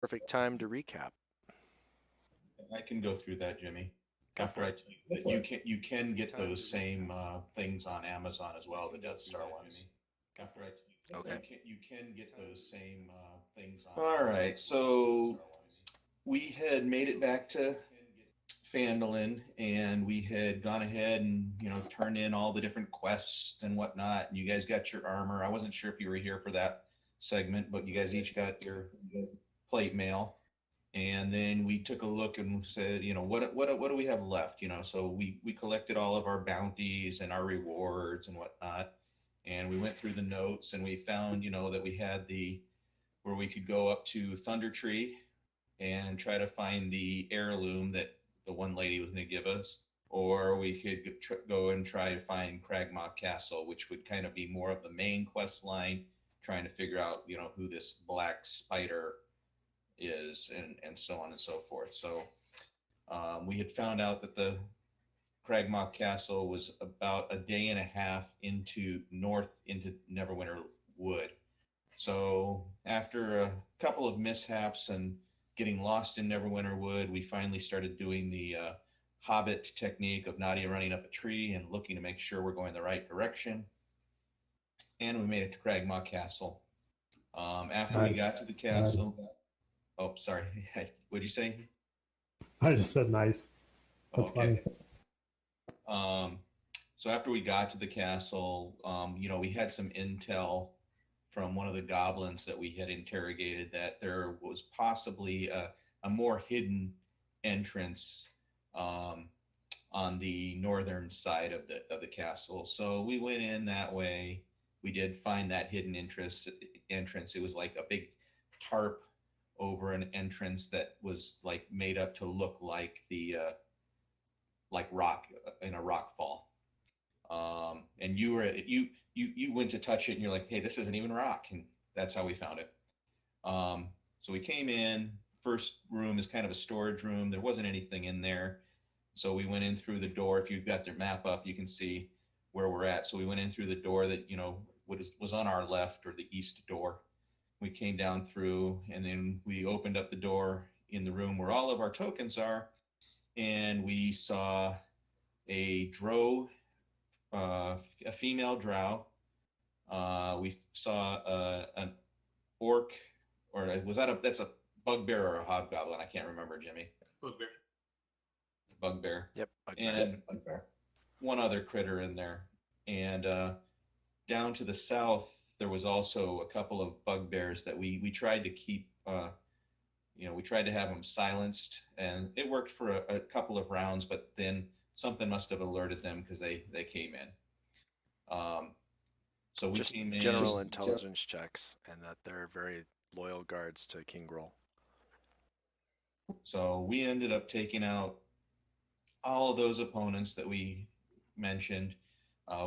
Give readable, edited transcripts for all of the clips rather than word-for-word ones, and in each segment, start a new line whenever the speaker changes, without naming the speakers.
Perfect time to recap.
I can go through that, Jimmy.
Go
After
for
I
it.
tell you that you can get those same things on Amazon as well, the Death Star ones. After I tell you that
Okay.
you can get those same things on. All right, so we had made it back to Fandolin, and we had gone ahead and turned in all the different quests and whatnot. And you guys got your armor. I wasn't sure if you were here for that segment, but you guys each got your plate mail. And then we took a look and said, what do we have left? So we collected all of our bounties and our rewards and whatnot, and we went through the notes and we found, that we had the where we could go up to Thunder Tree and try to find the heirloom that the one lady was going to give us, or we could go and try to find Cragmaw Castle, which would kind of be more of the main quest line, trying to figure out, who this black spider is, and so on and so forth. So we had found out that the Cragmaw Castle was about a day and a half into Neverwinter Wood. So after a couple of mishaps and getting lost in Neverwinter Wood, we finally started doing the Hobbit technique of Nadia running up a tree and looking to make sure we're going the right direction. And we made it to Cragmaw Castle. After we
Nice.
got to the castle, oh, sorry, what'd you say?
I just said nice. That's
Okay.
funny.
Um, so after we got to the castle, we had some intel from one of the goblins that we had interrogated that there was possibly a more hidden entrance um, on the northern side of the castle. So we went in that way. We did find that hidden entrance. It was like a big tarp over an entrance that was like made up to look like the like rock in a rock fall. And you went to touch it and you're like, hey, this isn't even rock, and that's how we found it. Um, so we came in. First room is kind of a storage room. There wasn't anything in there, so we went in through the door. If you've got their map up, you can see where we're at. So we went in through the door that was on our left, or the east door. We came down through, and then we opened up the door in the room where all of our tokens are, and we saw a drow, a female drow. We saw an orc, or was that that's a bugbear or a hobgoblin? I can't remember, Jimmy.
Bugbear.
Bugbear.
Yep. Bugbear.
And one other critter in there. And down to the south, there was also a couple of bugbears that we tried to keep. We tried to have them silenced, and it worked for a couple of rounds, but then something must have alerted them because they came in. So we
Just
came in.
general intelligence checks, and that they're very loyal guards to King Groll.
So we ended up taking out all of those opponents that we mentioned.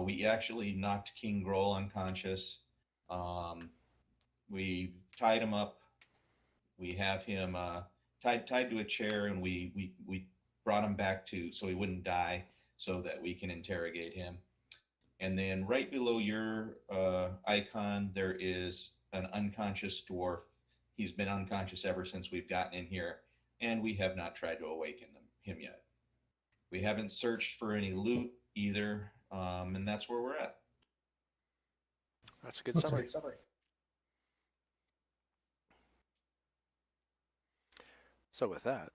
We actually knocked King Groll unconscious. We tied him up. We have him tied to a chair, and we brought him back to so he wouldn't die, so that we can interrogate him. And then right below your icon, there is an unconscious dwarf. He's been unconscious ever since we've gotten in here, and we have not tried to awaken him yet. We haven't searched for any loot either, and that's where we're at.
That's a good summary. So with that,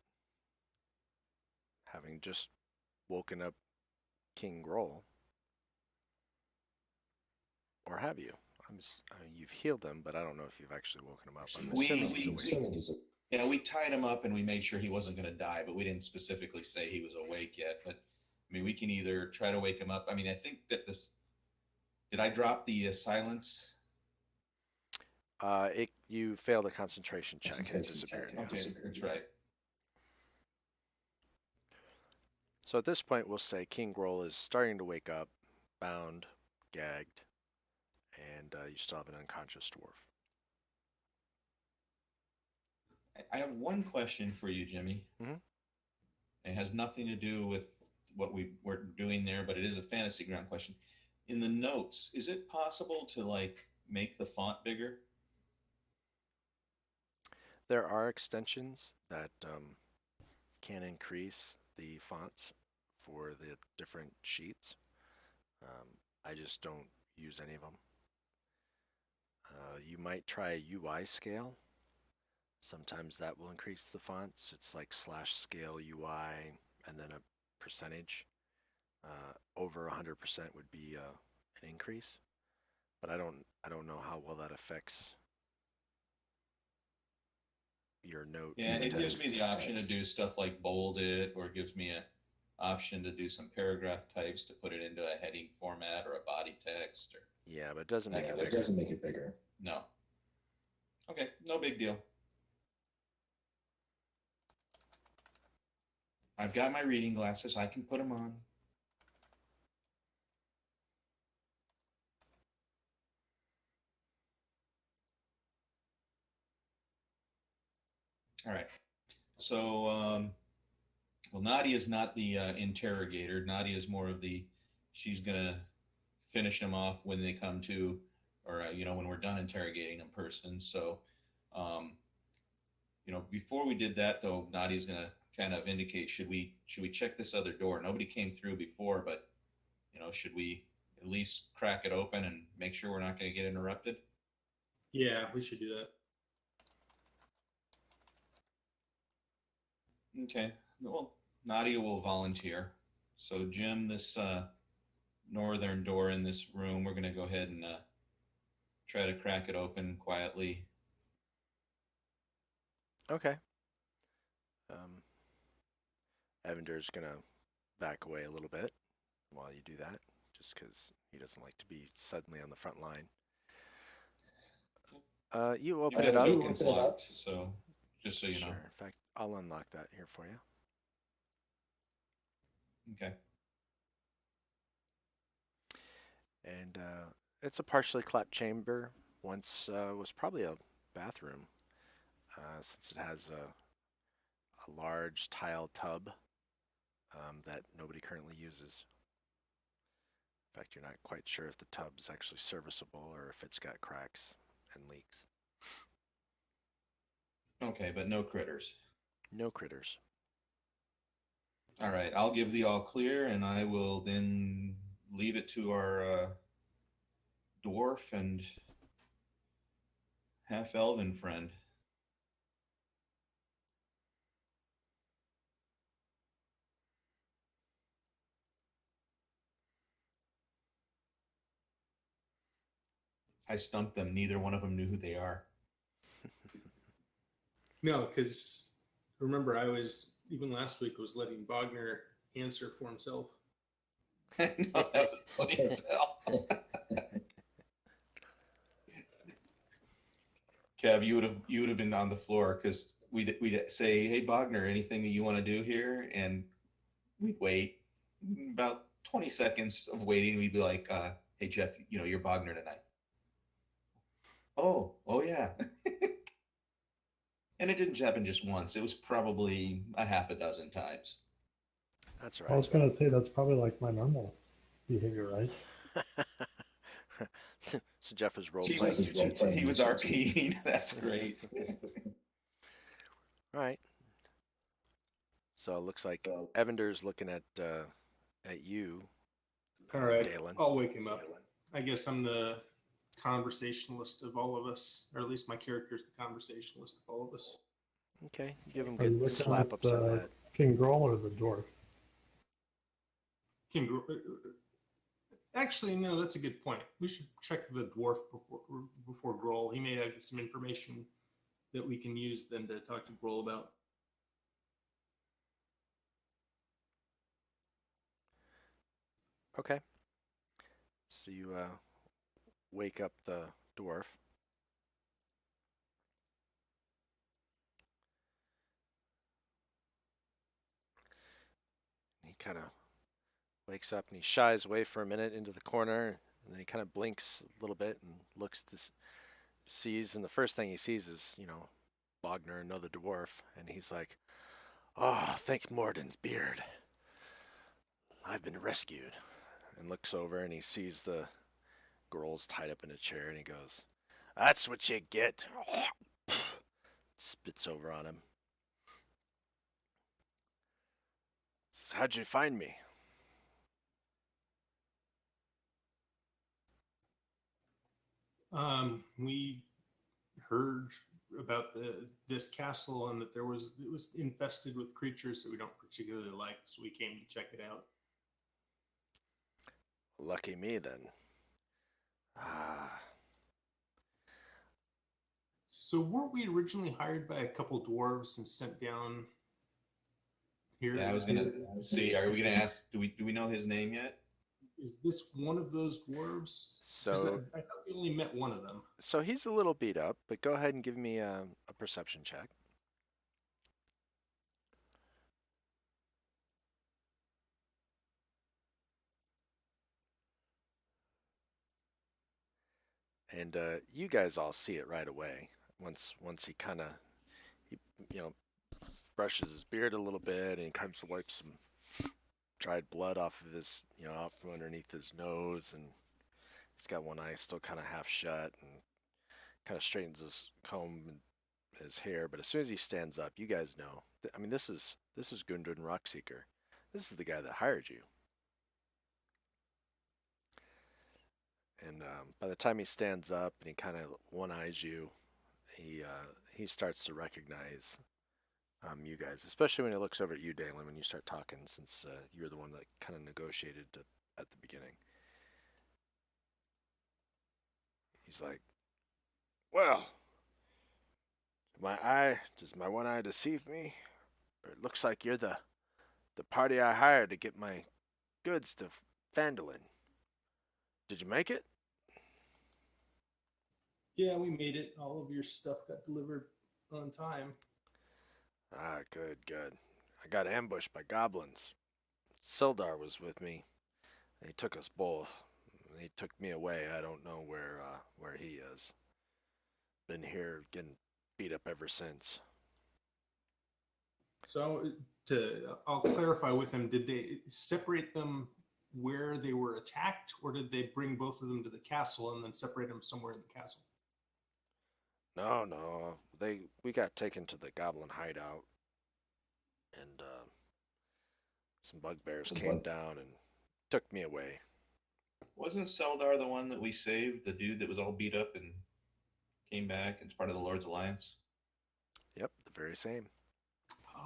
having just woken up King Groll, or have you? You've healed him, but I don't know if you've actually woken him up. I'm assuming he's awake.
Yeah, we tied him up and we made sure he wasn't going to die, but we didn't specifically say he was awake yet. But I mean, we can either try to wake him up. I mean, I think that this. Did I drop the silence?
You failed a concentration check and disappeared.
Okay, that's right.
So at this point, we'll say King Groll is starting to wake up, bound, gagged, and you still have an unconscious dwarf.
I have one question for you, Jimmy.
Mm-hmm.
It has nothing to do with what we were doing there, but it is a fantasy ground question. In the notes, is it possible to like make the font bigger?
There are extensions that can increase the fonts for the different sheets. I just don't use any of them. You might try a UI scale. Sometimes that will increase the fonts. It's like slash scale UI and then a percentage. Over 100% would be an increase, but I don't know how well that affects your note.
Yeah,
your
it gives me
text.
the option to do stuff like bold it, or it gives me an option to do some paragraph types to put it into a heading format or a body text. Or
Yeah, but it doesn't make
Yeah,
it
but it
bigger.
doesn't make it bigger.
no. Okay, no big deal. I've got my reading glasses. I can put them on. All right. So, well, Nadia's not the interrogator. Nadia is more of the, she's going to finish them off when they come to, or, when we're done interrogating them person. So, um, before we did that, though, Nadia's going to kind of indicate, should we check this other door? Nobody came through before, but, should we at least crack it open and make sure we're not going to get interrupted?
Yeah, we should do that.
Okay. Well, Nadia will volunteer. So, Jim, this northern door in this room, we're going to go ahead and try to crack it open quietly.
Okay. Evander's gonna back away a little bit while you do that, just because he doesn't like to be suddenly on the front line. You open it
the
up.
token's locked, so just so you
Sure.
know.
In fact, I'll unlock that here for you.
Okay.
And it's a partially clapped chamber. Once was probably a bathroom, since it has a large tile tub that nobody currently uses. In fact, you're not quite sure if the tub's actually serviceable or if it's got cracks and leaks.
Okay, but no critters.
No critters.
All right, I'll give the all clear, and I will then leave it to our dwarf and half elven friend. I stumped them. Neither one of them knew who they are.
No, because remember, I was, even last week, was letting Bogner answer for himself.
No, that was funny as hell. Kev, you would have been on the floor because we'd say, "Hey, Bogner, anything that you want to do here?" And we'd wait about 20 seconds of waiting. We'd be like, "Hey, Jeff, you're Bogner tonight." Oh yeah. And it didn't happen just once. It was probably a half a dozen times.
That's
I
right.
was gonna say that's probably like my normal behavior, right?
So Jeff was role
Jeff
playing
was
you
role
too.
playing.
He was RPing. That's great.
All right. So it looks like Evander's looking at you,
All right,
Dalen.
I'll wake him up. I guess I'm the conversationalist of all of us, or at least my character is the conversationalist of all of us.
Okay, give him
Are you
good
looking
slap
at
upside the head.
King Groll or the dwarf?
Actually, no, that's a good point. We should check the dwarf before Groll. He may have some information that we can use then to talk to Groll about.
Okay. So you wake up the dwarf. He kind of wakes up and he shies away for a minute into the corner, and then he kind of blinks a little bit and looks to sees, and the first thing he sees is, Bogner, another dwarf, and he's like, "Oh, thanks Morden's beard. I've been rescued." And looks over and he sees the girls tied up in a chair, and he goes, "That's what you get." spits over on him. Says, how'd you find me?
We heard about this castle and that it was infested with creatures that we don't particularly like, so we came to check it out.
Lucky me then. Ah,
So weren't we originally hired by a couple dwarves and sent down here?
Yeah, I was gonna see. Are we gonna ask? Do we know his name yet?
Is this one of those dwarves? 'Cause
so
I thought we only met one of them.
so he's a little beat up, but go ahead and give me a perception check. And you guys all see it right away. Once he kind of he you know brushes his beard a little bit and he comes to wipe some dried blood off of his out from underneath his nose, and he's got one eye still kind of half shut, and kind of straightens his comb and his hair. But as soon as he stands up, you guys know. I mean, this is Gundren Rockseeker. This is the guy that hired you. And by the time he stands up and he kind of one eyes you, he starts to recognize you guys, especially when he looks over at you, Dalen, when you start talking, since you're the one that kind of negotiated at the beginning. He's like, well, does my one eye deceive me? Or it looks like you're the party I hired to get my goods to Phandalin. Did you make it?
Yeah, we made it. All of your stuff got delivered on time.
Ah, good. I got ambushed by goblins. Sildar was with me. He took us both. He took me away. I don't know where he is. Been here getting beat up ever since.
So I'll clarify with him. Did they separate them where they were attacked, or did they bring both of them to the castle and then separate them somewhere in the castle?
No. We got taken to the goblin hideout, and some bugbears came down and took me away.
Wasn't Seldar the one that we saved? The dude that was all beat up and came back and is part of the Lord's Alliance?
Yep, the very same.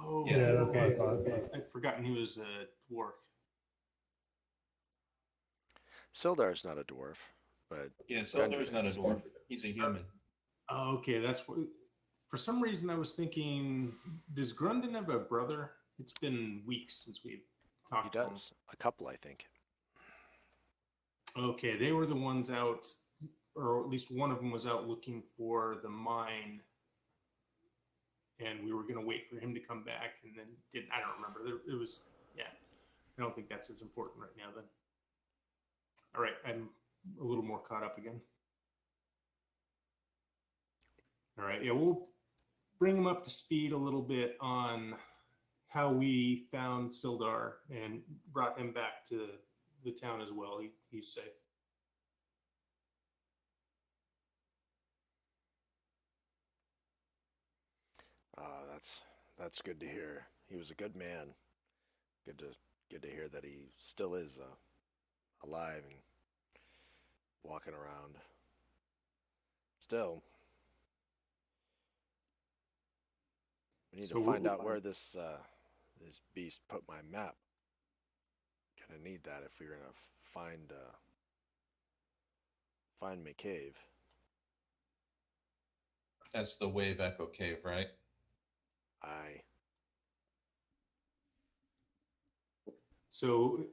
Oh,
Yeah, that's what I
okay.
thought.
I'd forgotten he was a dwarf.
Sildar's not a dwarf, but
Yeah, Seldar's not a
is.
dwarf. He's a human.
Oh, okay, that's what. For some reason, I was thinking, does Grundon have a brother? It's been weeks since we've
He
talked to him.
does. A couple, I think.
Okay, they were the ones out, or at least one of them was out looking for the mine, and we were going to wait for him to come back, and then didn't. I don't remember. It was, yeah. I don't think that's as important right now. Then, all right, I'm a little more caught up again. All right, yeah, we'll bring him up to speed a little bit on how we found Sildar and brought him back to the town as well. He's safe.
That's good to hear. He was a good man. Good to hear that he still is alive and walking around. Still, we need to find out where this beast put my map. Gonna need that if we're gonna find my cave.
That's the Wave Echo Cave, right?
Aye.
So,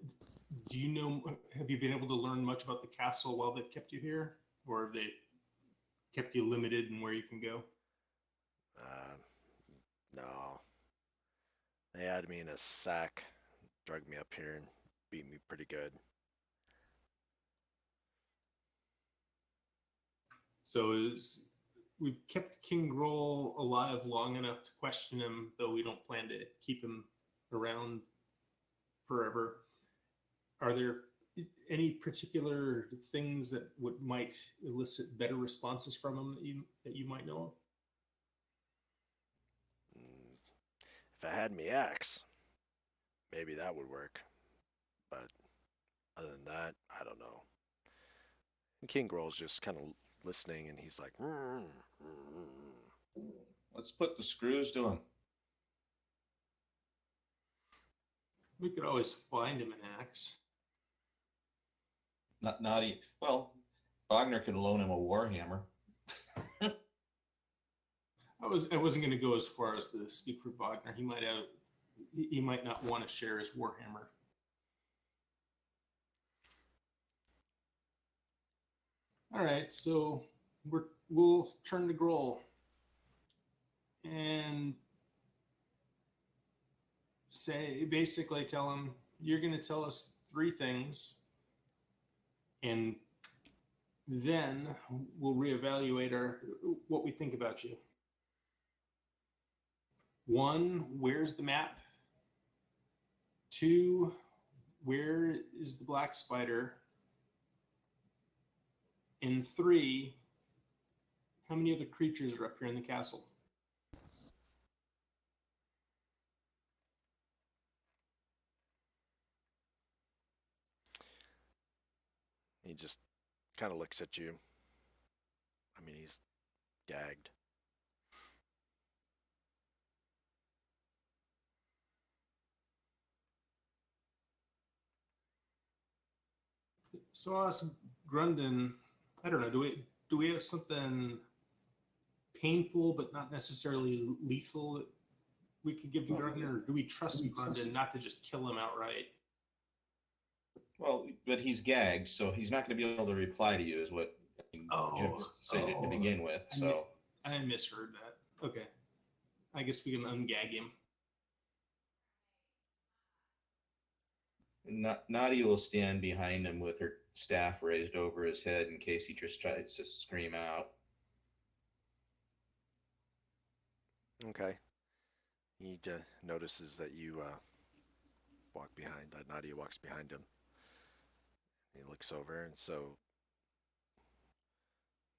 do you know? Have you been able to learn much about the castle while they've kept you here, or have they kept you limited in where you can go?
No. They had me in a sack, drug me up here, and beat me pretty good.
So we've kept King Groll alive long enough to question him, though we don't plan to keep him around forever. Are there any particular things that might elicit better responses from him that you might know of?
If I had me axe, maybe that would work. But other than that, I don't know. And King Grohl's just kind of listening, and he's like,
Let's put the screws to him.
We could always find him an axe.
Not even. Well, Wagner could loan him a warhammer.
I wasn't going to go as far as to speak for Wagner. He might not want to share his warhammer. All right, so we'll turn to Grohl and basically tell him, you're going to tell us 3 things, and then we'll reevaluate what we think about you. 1, where's the map? 2, where is the black spider? And 3, how many other creatures are up here in the castle?
he just kind of looks at you. I mean, he's gagged.
So I'll ask Grundon, I don't know, do we have something painful but not necessarily lethal that we could give to Grundon, or do we trust Grundon not to just kill him outright?
Well, but he's gagged, so he's not going to be able to reply to you, is what Jim said to begin with. So
I misheard that. Okay. I guess we can ungag him.
Nadia will stand behind him with her staff raised over his head in case he just tries to scream out.
Okay. He notices that you walk behind, that Nadia walks behind him. He looks over, and so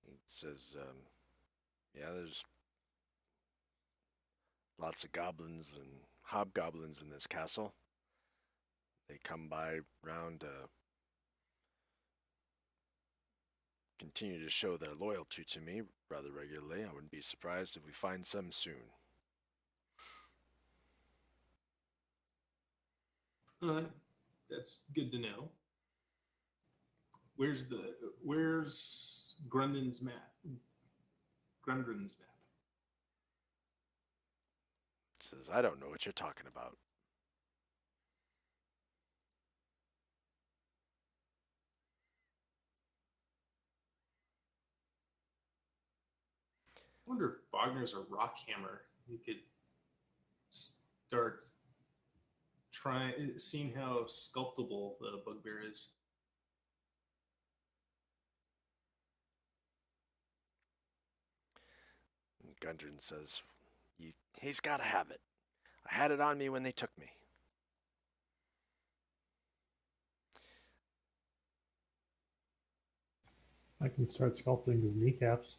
he says, yeah, there's lots of goblins and hobgoblins in this castle. They come by round continue to show their loyalty to me rather regularly. I wouldn't be surprised if we find some soon.
That's good to know. Where's Grundon's map? Grundon's map.
It says, I don't know what you're talking about.
I wonder if Wagner's a rock hammer. We could start seeing how sculptable the bugbear is.
Gundren says, he's got to have it. I had it on me when they took me.
I can start sculpting his kneecaps.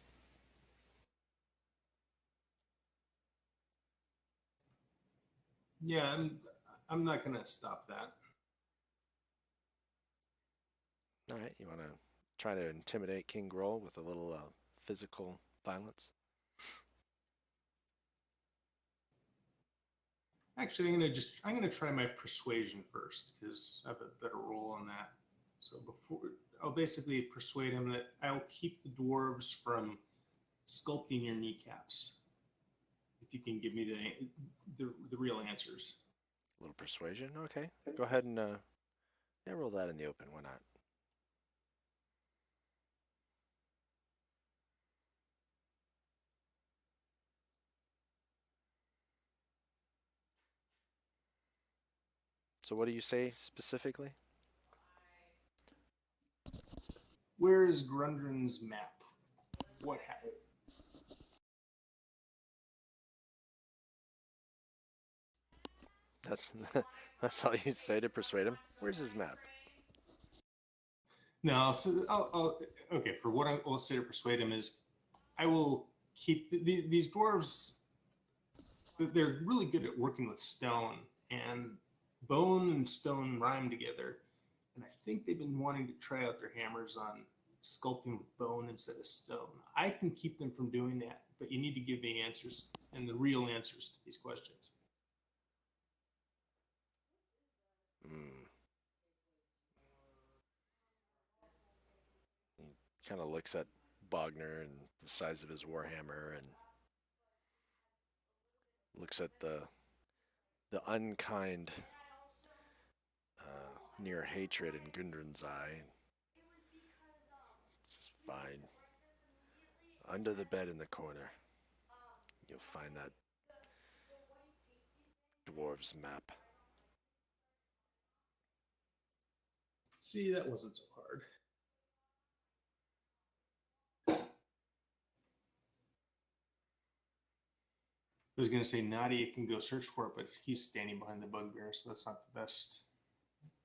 Yeah, I'm not gonna stop that.
All right, you want to try to intimidate King Grohl with a little physical violence?
Actually, I'm gonna try my persuasion first because I have a better roll on that. So I'll basically persuade him that I'll keep the dwarves from sculpting your kneecaps. If you can give me the real answers.
A little persuasion? Okay. Go ahead and roll that in the open. Why not? So what do you say specifically?
Where is Grundren's map? What happened?
That's all you say to persuade him? Where's his map?
No, so I'll okay. For what I'll say to persuade him is, I will keep these dwarves. they're really good at working with stone, and bone and stone rhyme together. And I think they've been wanting to try out their hammers on sculpting with bone instead of stone. I can keep them from doing that, but you need to give me answers and the real answers to these questions.
Hmm. He kind of looks at Bogner and the size of his warhammer, and looks at the unkind near hatred in Gundren's eye. It's fine. Under the bed in the corner, you'll find that dwarves map.
See, that wasn't so hard. I was going to say Nadia can go search for it, but he's standing behind the bugbear, so that's not the best.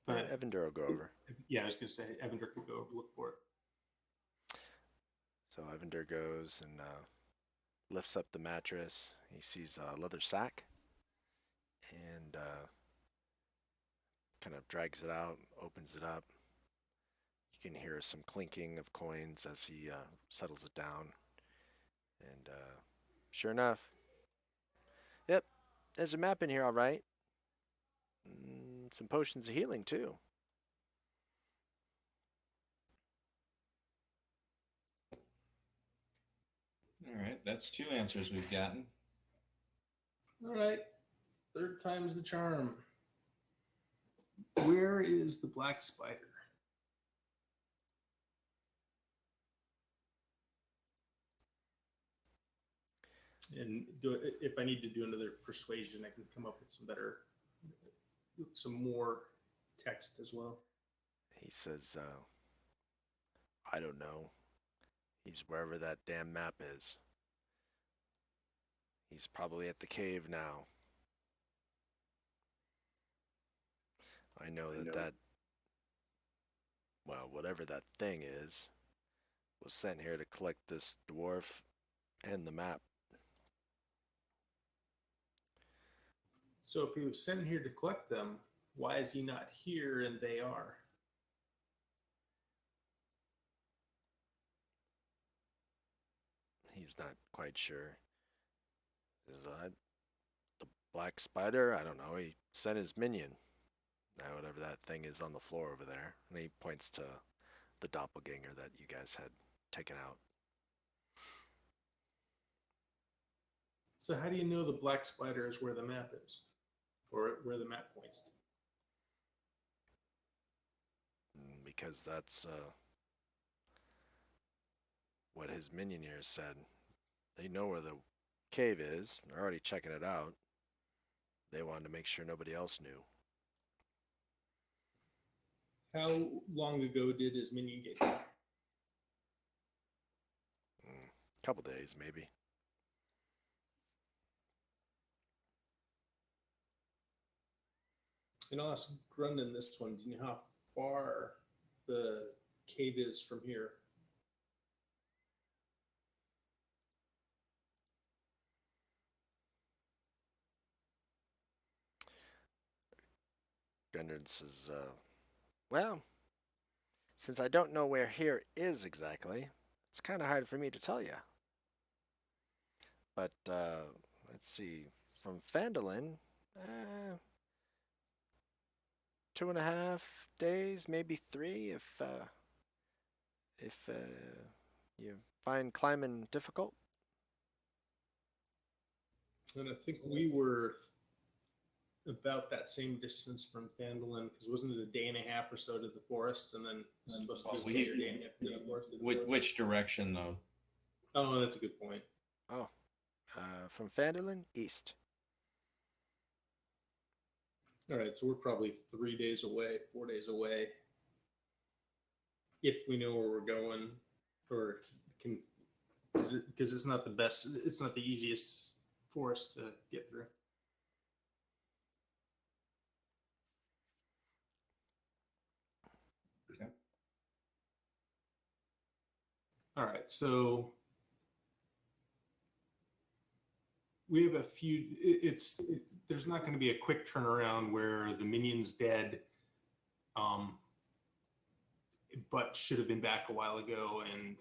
But
Evander will go over.
yeah, I was going to say Evander could go look for it.
So Evander goes and lifts up the mattress. He sees a leather sack and kind of drags it out, opens it up. You can hear some clinking of coins as he settles it down. And sure enough, yep, there's a map in here, all right. Some potions of healing, too.
All right, that's 2 answers we've gotten.
All right, third time's the charm. Where is the black spider? And if I need to do another persuasion, I can come up with some more text as well.
He says, I don't know. He's wherever that damn map is. He's probably at the cave now. I know that, well, whatever that thing is, was sent here to collect this dwarf and the map.
So if he was sent here to collect them, why is he not here and they are?
He's not quite sure. Is that the black spider? I don't know. He sent his minion. Now, whatever that thing is on the floor over there. And he points to the doppelganger that you guys had taken out.
So how do you know the black spider is where the map is? Or where the map points to?
Because that's what his minioneers said. They know where the cave is. They're already checking it out. They wanted to make sure nobody else knew.
How long ago did his minion get here?
Couple days, maybe.
And I'll ask Grundon this one. Do you know how far the cave is from here?
Gunnar says, well, since I don't know where here is exactly, it's kind of hard for me to tell you. But, let's see, from Phandalin, 2.5 days, maybe 3 if you find climbing difficult.
And I think we were about that same distance from Phandalin, because wasn't it a day and a half or so to the forest, and then supposed to be a day and a half to the forest?
Which direction, though?
Oh, that's a good point.
Oh, from Phandalin, east.
All right, so we're probably 3 days away, 4 days away, if we know where we're going, or can, because it's not the best, it's not the easiest forest to get through.
Okay.
All right, so we have a few. There's not going to be a quick turnaround where the minion's dead, but should have been back a while ago, and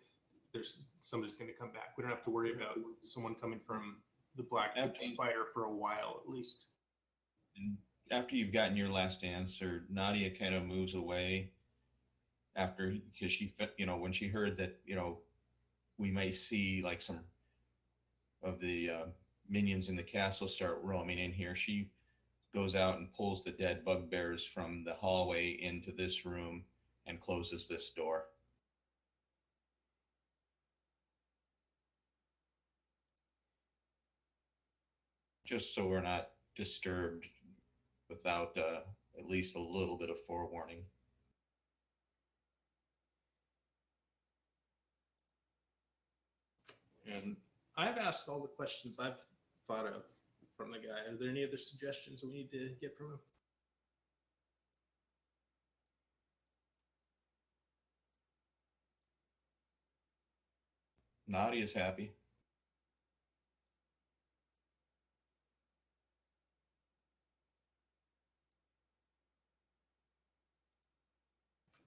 there's somebody's going to come back. We don't have to worry about someone coming from the Black Spire for a while, at least.
And after you've gotten your last answer, Nadia kind of moves away after, because she, when she heard that, we might see like some of the minions in the castle start roaming in here, she goes out and pulls the dead bugbears from the hallway into this room and closes this door. Just so we're not disturbed without at least a little bit of forewarning.
And I've asked all the questions I've thought of from the guy. Are there any other suggestions we need to get from him?
Nadia's happy.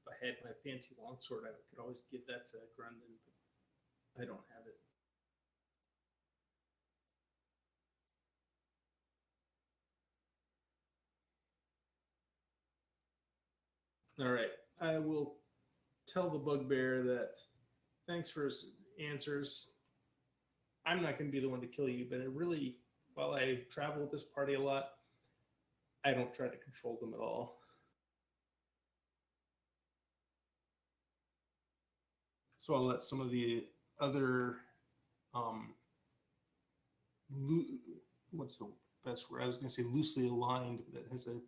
If I had my fancy longsword, I could always give that to Grundon, but I don't have it. All right, I will tell the bugbear that thanks for his answers. I'm not going to be the one to kill you, but while I travel with this party a lot, I don't try to control them at all. So I'll let some of the other, what's the best word? I was going to say loosely aligned, but that has a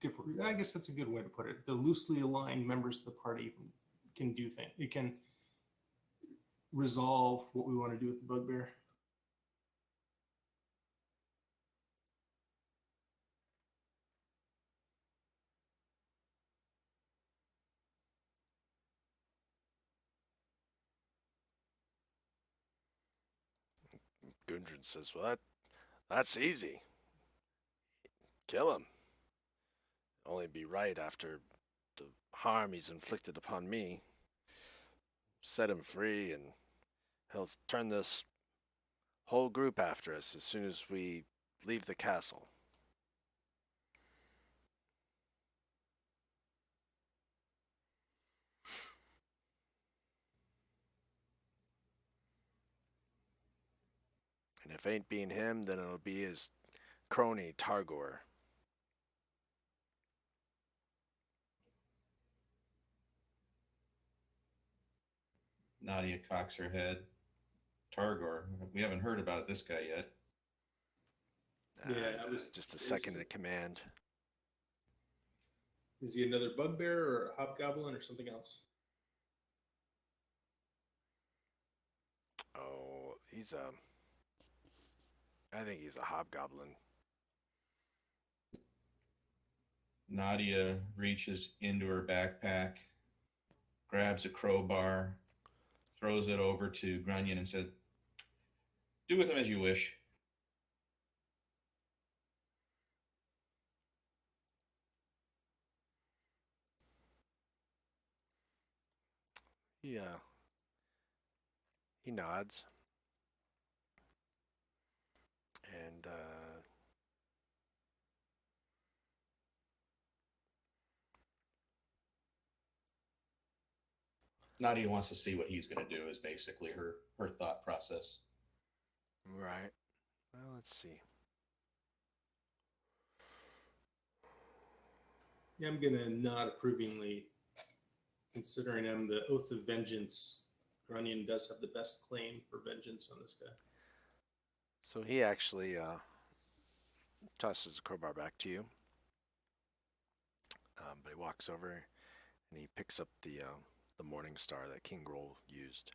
different, I guess that's a good way to put it. The loosely aligned members of the party can do things. It can resolve what we want to do with the bugbear.
Gundren says, "Well, that's easy. Kill him. Only be right after the harm he's inflicted upon me. Set him free, and he'll turn this whole group after us as soon as we leave the castle." And if it ain't being him, then it'll be his crony Targor.
Nadia cocks her head. Targor, we haven't heard about this guy yet.
Yeah,
just a second in command.
Is he another bugbear or a hobgoblin or something else?
Oh, I think he's a hobgoblin.
Nadia reaches into her backpack, grabs a crowbar, throws it over to Grunion and said, "Do with him as you wish."
Yeah. He nods. And
Nadia wants to see what he's going to do is basically her thought process.
right. Well, let's see.
Yeah, I'm going to nod approvingly, considering I'm the Oath of Vengeance. Grunion does have the best claim for vengeance on this guy.
So he actually tosses the crowbar back to you. But he walks over and he picks up the morning star that King Groll used.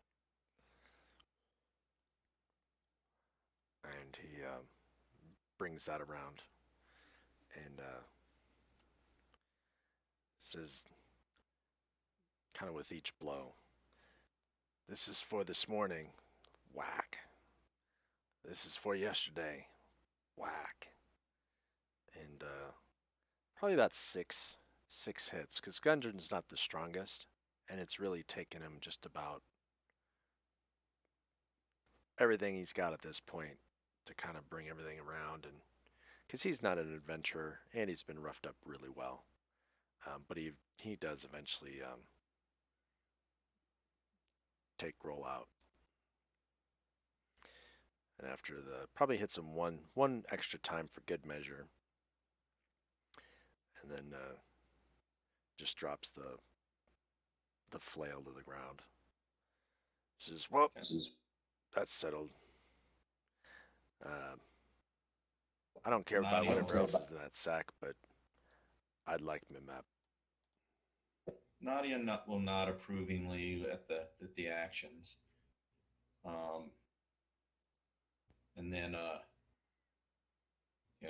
And he brings that around and says, kind of with each blow, "This is for this morning." Whack. This is for yesterday. Whack. And probably about six hits, because Gundren's not the strongest, and it's really taken him just about everything he's got at this point to kind of bring everything around, and because he's not an adventurer and he's been roughed up really well, but he does eventually take roll out, and after the probably hits him one extra time for good measure, and then just drops the flail to the ground. Says, "Well, that's settled. Uh, I don't care about whatever else is in that sack, but I'd like my map."
Nadia will nod approvingly at the actions. And then,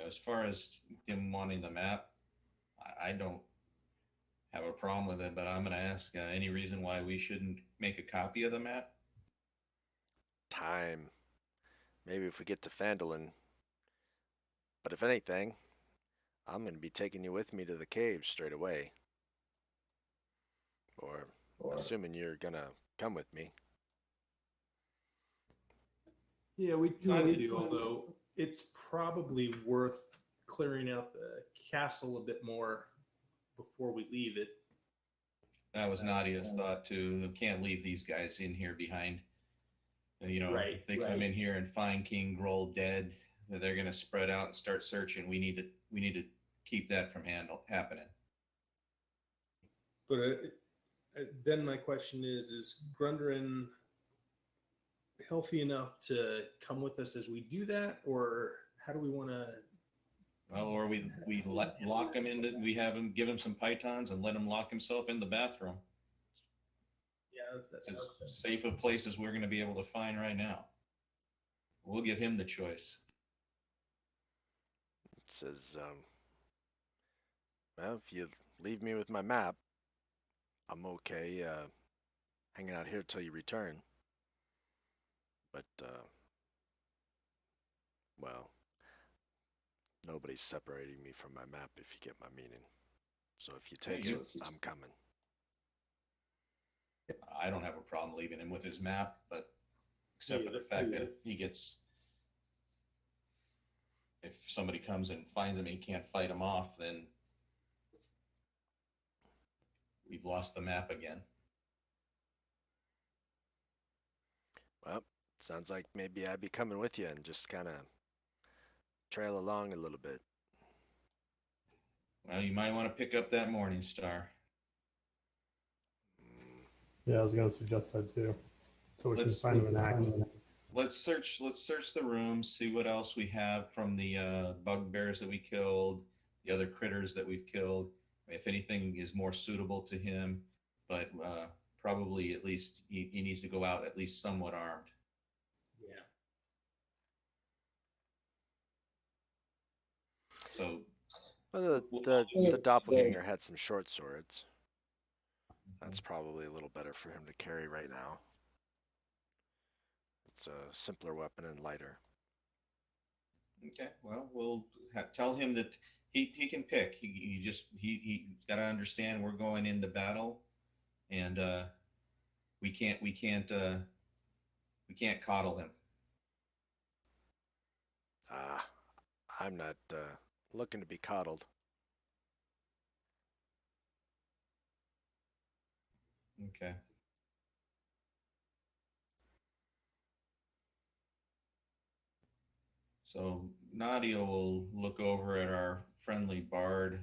as far as him wanting the map, I don't have a problem with it, but I'm going to ask any reason why we shouldn't make a copy of the map?
Time. Maybe if we get to Phandalin. But if anything, I'm going to be taking you with me to the caves straight away. Or assuming you're going to come with me.
Yeah, we do, although it's probably worth clearing out the castle a bit more before we leave it.
That was Nadia's thought too. We can't leave these guys in here behind.
Right,
if they come in here and find King Groll dead, they're going to spread out and start searching. We need to keep that from happening.
But then my question is Grundren healthy enough to come with us as we do that, or how do we want to?
Well, or we lock him in. We have him give him some pythons and let him lock himself in the bathroom.
Yeah, that's
as safe of places we're going to be able to find right now. We'll give him the choice.
It says, well, if you leave me with my map, I'm okay hanging out here till you return. But, well, nobody's separating me from my map, if you get my meaning. So if you take it, I'm coming.
I don't have a problem leaving him with his map, but except for the fact that if somebody comes and finds him and he can't fight him off, then we've lost the map again.
Well, sounds like maybe I'd be coming with you and just kind of trail along a little bit.
Well, you might want to pick up that Morning Star.
Yeah, I was going to suggest that too. So we can find him an axe.
Let's search the rooms, see what else we have from the bugbears that we killed, the other critters that we've killed. If anything is more suitable to him, but probably at least he needs to go out at least somewhat armed.
Yeah.
So
well, the doppelganger had some short swords. That's probably a little better for him to carry right now. It's a simpler weapon and lighter.
Okay, well, we'll tell him that he can pick. He's got to understand we're going into battle, and we can't coddle him.
I'm not looking to be coddled.
Okay. So Nadia will look over at our friendly bard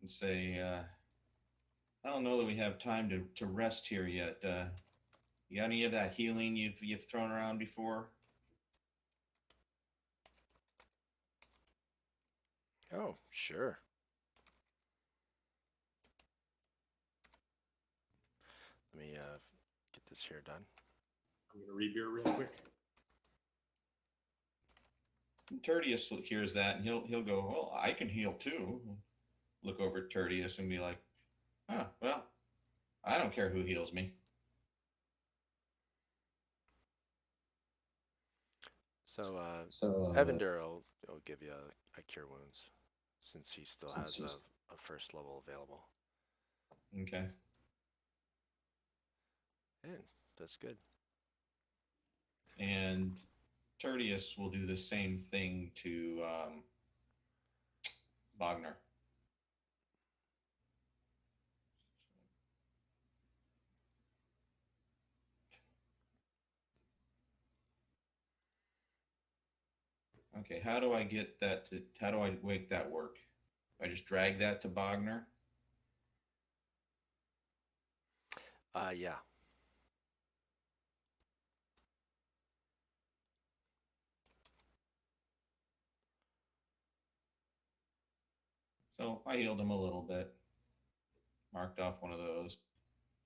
and say, I don't know that we have time to rest here yet. You got any of that healing you've thrown around before?
Oh, sure. Let me get this here done.
I'm going to rebeer real quick.
And Tertius hears that, and he'll go, well, I can heal too. Look over at Tertius and be like, oh, well, I don't care who heals me.
So Evander will give you a cure wounds since he still has a first level available.
Okay.
And that's good.
And Tertius will do the same thing to Wagner. Okay, how do I get that to, how do I make that work? I just drag that to Wagner?
Yeah.
So I healed him a little bit. Marked off one of those.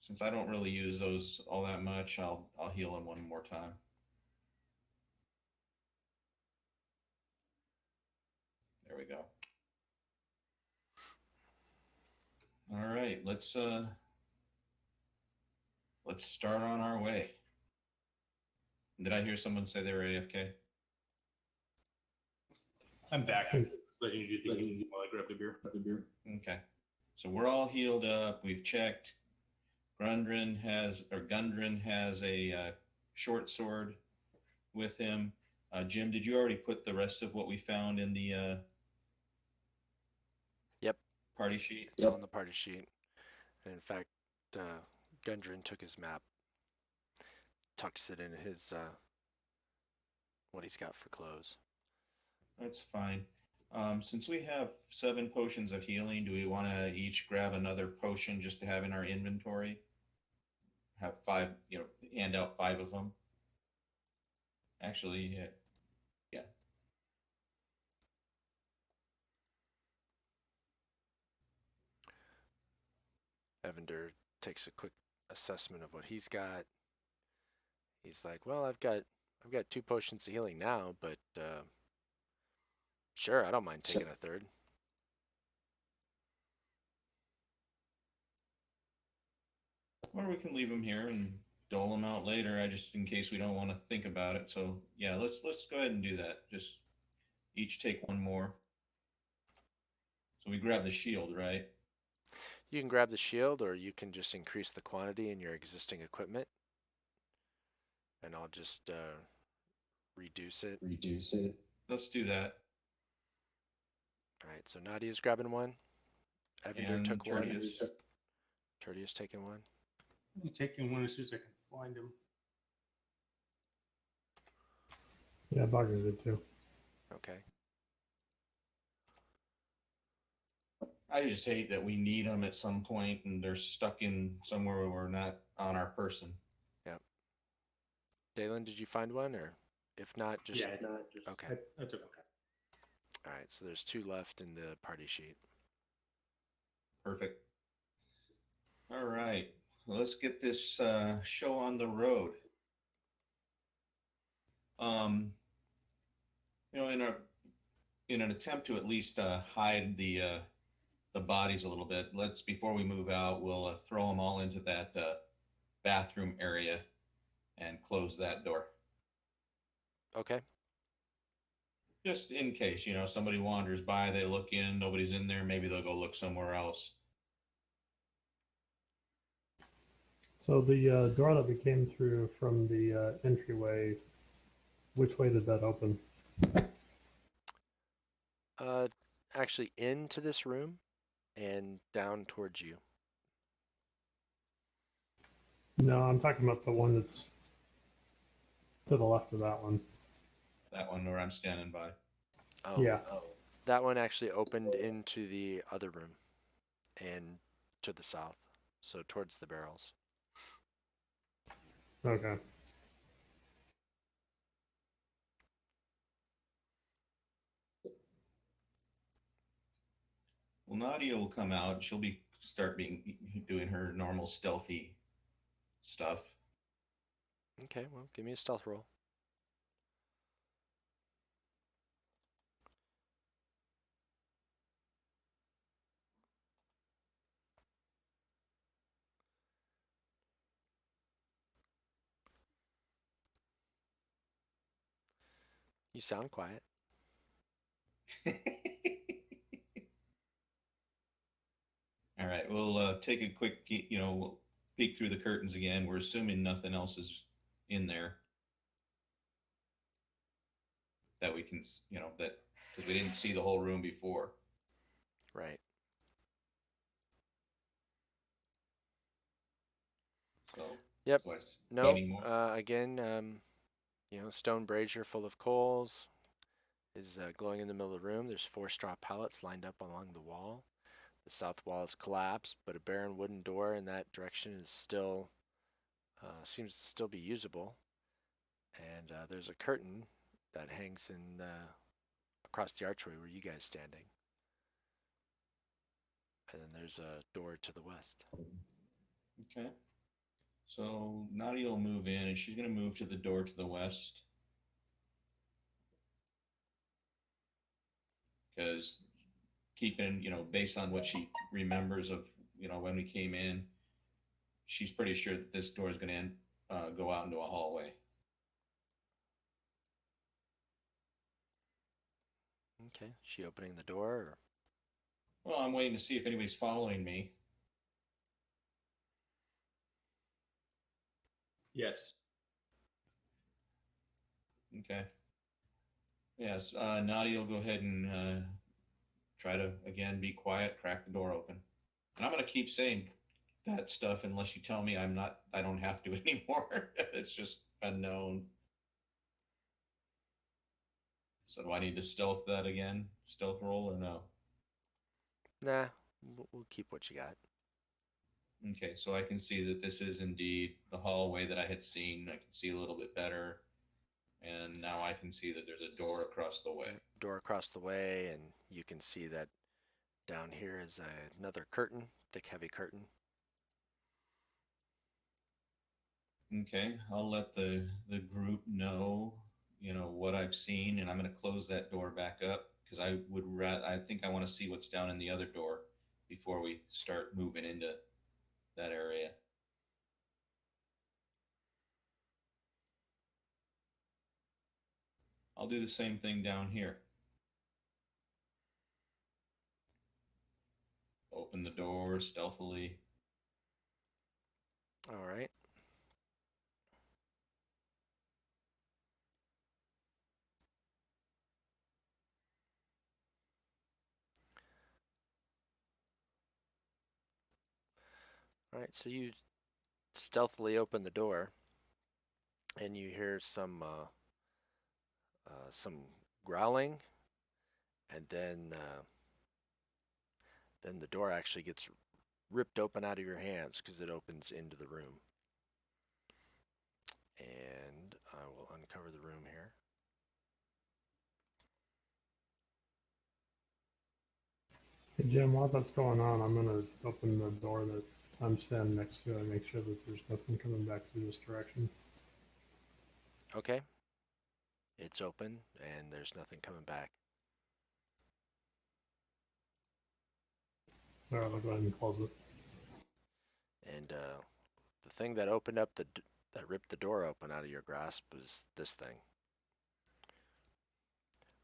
Since I don't really use those all that much, I'll heal him one more time. There we go. All right, let's start on our way. Did I hear someone say they were AFK?
I'm back. Letting you do the healing while I grab the beer.
Okay. So we're all healed up. We've checked. Gundren has a short sword with him. Jim, did you already put the rest of what we found in the
Yep.
party sheet?
It's on the party sheet. And in fact, Gundren took his map, tucks it in his what he's got for clothes.
That's fine. Since we have 7 potions of healing, do we want to each grab another potion just to have in our inventory? Have 5, hand out 5 of them. Actually, yeah.
Evander takes a quick assessment of what he's got. He's like, "Well, I've got 2 potions of healing now, but sure, I don't mind taking a third."
Or we can leave them here and dole them out later. Just in case we don't want to think about it. So yeah, let's go ahead and do that. Just each take 1 more. So we grab the shield, right?
You can grab the shield, or you can just increase the quantity in your existing equipment. And I'll just reduce it.
Let's do that.
All right, so Nadia's grabbing 1. Evander
And
took 1.
Tertius.
Tertius taking 1.
I'm taking one as soon as I can find him.
Yeah, Wagner did too.
Okay.
I just hate that we need them at some point and they're stuck in somewhere where we're not on our person.
Yep. Dalen, did you find 1, or if not, just okay.
I took one.
All right, so there's 2 left in the party sheet.
Perfect. All right, well, let's get this show on the road. In an attempt to at least hide the bodies a little bit, before we move out, we'll throw them all into that bathroom area and close that door.
Okay.
Just in case, somebody wanders by, they look in, nobody's in there, maybe they'll go look somewhere else.
So the door that we came through from the entryway, which way did that open?
Actually into this room and down towards you.
No, I'm talking about the one that's to the left of that one.
That one where I'm standing by.
Oh.
Yeah.
That one actually opened into the other room and to the south, so towards the barrels.
Okay.
Well, Nadia will come out. She'll doing her normal stealthy stuff.
Okay, well, give me a stealth roll. You sound quiet.
All right, we'll take a quick, we'll peek through the curtains again. We're assuming nothing else is in there that we can, that because we didn't see the whole room before.
Right.
So,
Yep.
what's
No.
anymore?
Again, stone brazier full of coals is glowing in the middle of the room. There's 4 straw pallets lined up along the wall. The south wall is collapsed, but a barren wooden door in that direction is still seems to still be usable. And there's a curtain that hangs in across the archway where you guys standing. And then there's a door to the west.
Okay. So Nadia will move in, and she's going to move to the door to the west because keeping, based on what she remembers of, when we came in, she's pretty sure that this door is going to go out into a hallway.
Okay. She opening the door? Or?
Well, I'm waiting to see if anybody's following me.
Yes.
Okay. Yes, Nadia will go ahead and try to, again, be quiet, crack the door open. And I'm going to keep saying that stuff unless you tell me I don't have to anymore. It's just unknown. So do I need to stealth that again? Stealth roll or no?
Nah, we'll keep what you got.
Okay, so I can see that this is indeed the hallway that I had seen. I can see a little bit better. And now I can see that there's a door across the way.
Yep, door across the way, and you can see that down here is another curtain, thick, heavy curtain.
Okay, I'll let the group know, what I've seen, and I'm going to close that door back up because I think I want to see what's down in the other door before we start moving into that area. I'll do the same thing down here. Open the door stealthily.
All right. All right, so you stealthily open the door, and you hear some growling, and then the door actually gets ripped open out of your hands because it opens into the room. And I will uncover the room here.
Hey Jim, while that's going on, I'm gonna open the door that I'm standing next to and make sure that there's nothing coming back through this direction.
Okay. It's open, and there's nothing coming back.
All right, I'll go ahead and close it.
And the thing that opened up that ripped the door open out of your grasp was this thing.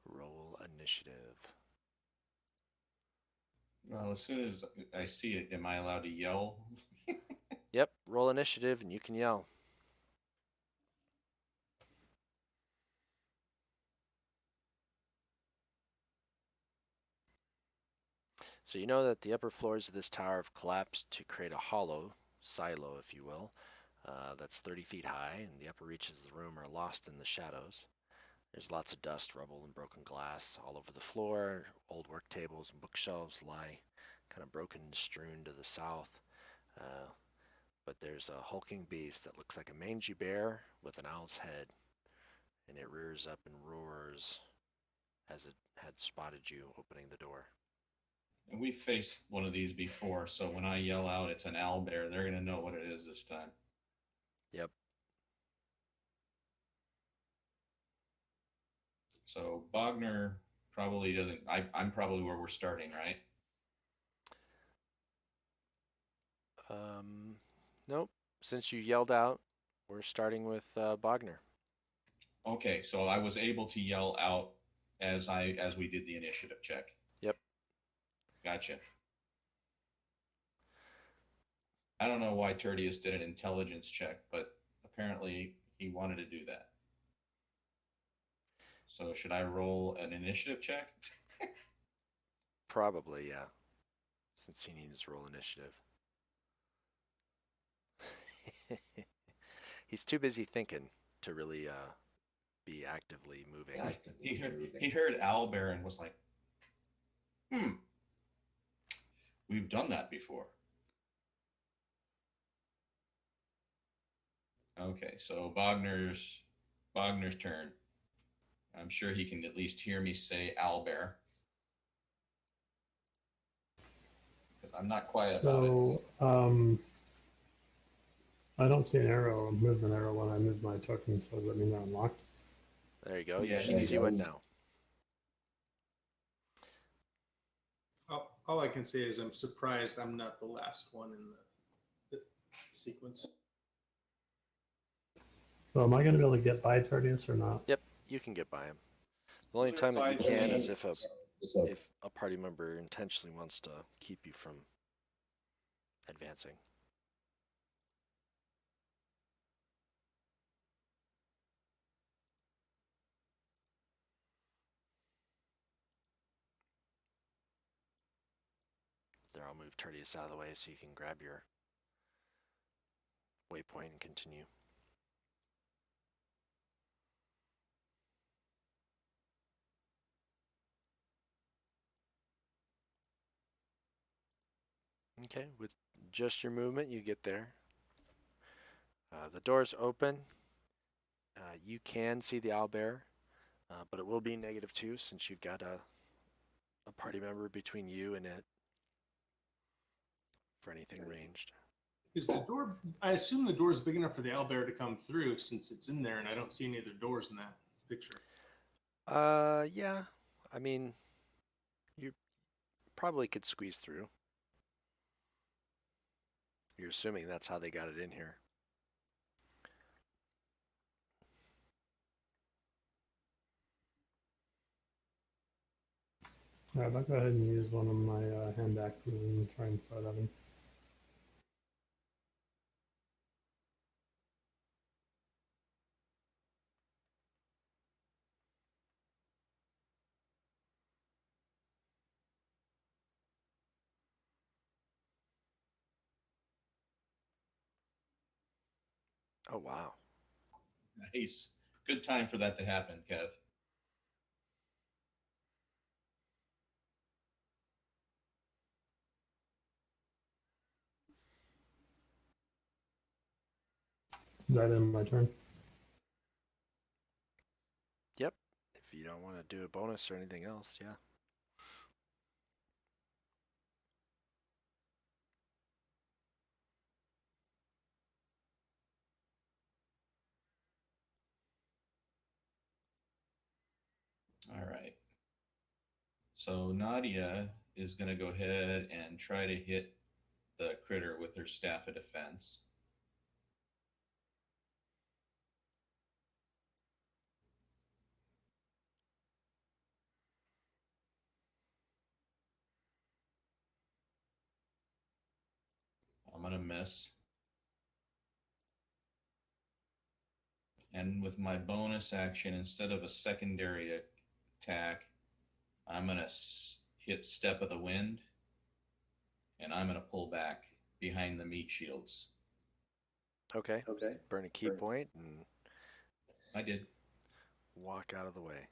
Roll initiative.
Well, as soon as I see it, am I allowed to yell?
Yep, roll initiative, and you can yell. So you know that the upper floors of this tower have collapsed to create a hollow, silo, if you will, that's 30 feet high, and the upper reaches of the room are lost in the shadows. There's lots of dust, rubble, and broken glass all over the floor. Old work tables and bookshelves lie kind of broken and strewn to the south. But there's a hulking beast that looks like a mangy bear with an owl's head, and it rears up and roars as it had spotted you opening the door.
And we faced one of these before, so when I yell out it's an owlbear, they're going to know what it is this time.
Yep.
So Bogner probably doesn't. I'm probably where we're starting, right?
Nope. Since you yelled out, we're starting with Bogner.
Okay, so I was able to yell out as we did the initiative check.
Yep.
Gotcha. I don't know why Tertius did an intelligence check, but apparently he wanted to do that. So should I roll an initiative check?
Probably, yeah. Since he needs to roll initiative. He's too busy thinking to really be actively moving.
Yeah, he heard owlbear and was like, we've done that before. Okay, so Bogner's turn. I'm sure he can at least hear me say owlbear. Because I'm not quiet about it.
So, I don't see an arrow, a movement arrow when I move my token, so does that mean they're unlocked?
There you go.
Yeah,
You should see one now.
All I can say is I'm surprised I'm not the last one in the sequence.
So am I going to be able to get by Tertius or not?
Yep, you can get by him. The only time that you can is if a party member intentionally wants to keep you from advancing. There, I'll move Tertius out of the way so you can grab your waypoint and continue. Okay, with just your movement, you get there. The door's open. You can see the owlbear, but it will be -2 since you've got a party member between you and it for anything ranged.
Is the door? I assume the door is big enough for the owlbear to come through since it's in there, and I don't see any other doors in that picture.
Yeah. I mean, you probably could squeeze through. You're assuming that's how they got it in here.
All right, I'll go ahead and use one of my hand axes and try and start at him.
Oh, wow.
Nice. Good time for that to happen, Kev.
Is that in my turn?
Yep. If you don't want to do a bonus or anything else, yeah.
All right. So Nadia is going to go ahead and try to hit the critter with her staff of defense. I'm going to miss. And with my bonus action, instead of a secondary attack, I'm going to hit Step of the Wind, and I'm going to pull back behind the meat shields.
Okay. Burn a key point and
I did.
walk out of the way.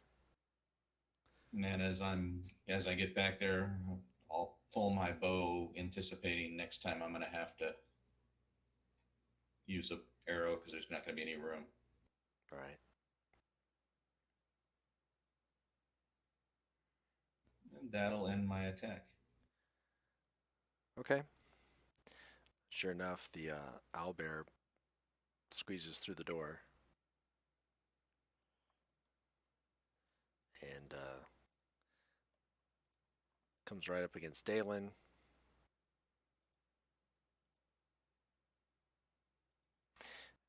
And then as I get back there, I'll pull my bow, anticipating next time I'm going to have to use a arrow because there's not going to be any room.
Right.
And that'll end my attack.
Okay. Sure enough, the owlbear squeezes through the door and comes right up against Dalen.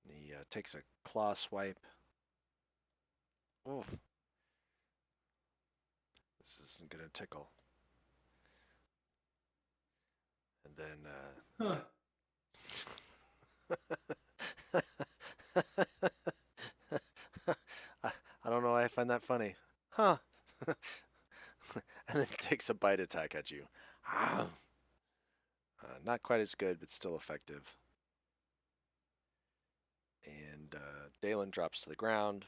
And he takes a claw swipe Oof. This isn't gonna tickle. And then
Huh.
I don't know why I find that funny. Huh. And then takes a bite attack at you. Not quite as good, but still effective. And Dalen drops to the ground.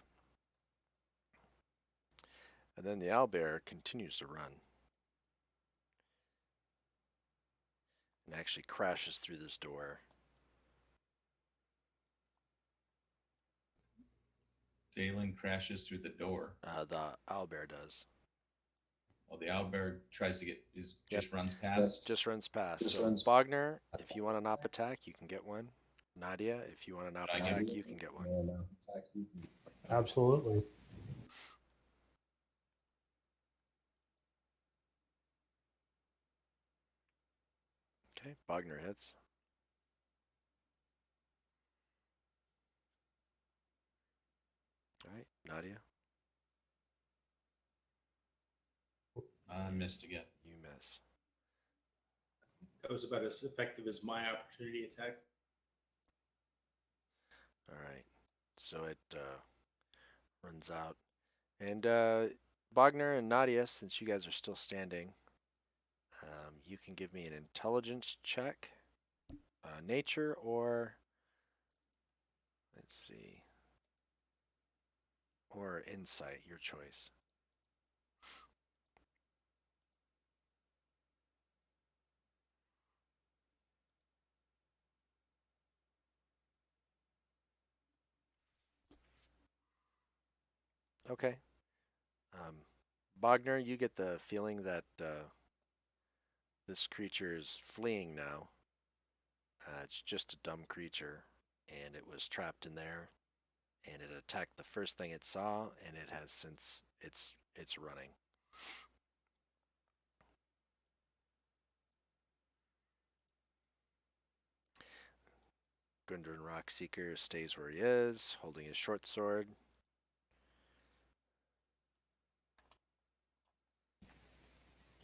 And then the owlbear continues to run. And actually crashes through this door.
Dalen crashes through the door.
The owlbear does.
Well, the owlbear tries to get
Yep.
just runs past.
Just runs past.
Just
So
runs-
Bogner, if you want an op attack, you can get one. Nadia, if you want an op
I
attack,
do.
you can get one.
Absolutely.
Okay, Bogner hits. All right, Nadia,
I missed again.
you miss.
That was about as effective as my opportunity attack.
All right, so it runs out. And Bogner and Nadia, since you guys are still standing, you can give me an intelligence check, nature, or let's see, or insight, your choice. Okay. Bogner, you get the feeling that this creature is fleeing now. It's just a dumb creature, and it was trapped in there, and it attacked the first thing it saw, and it has since it's running. Gundren Rockseeker stays where he is, holding his short sword.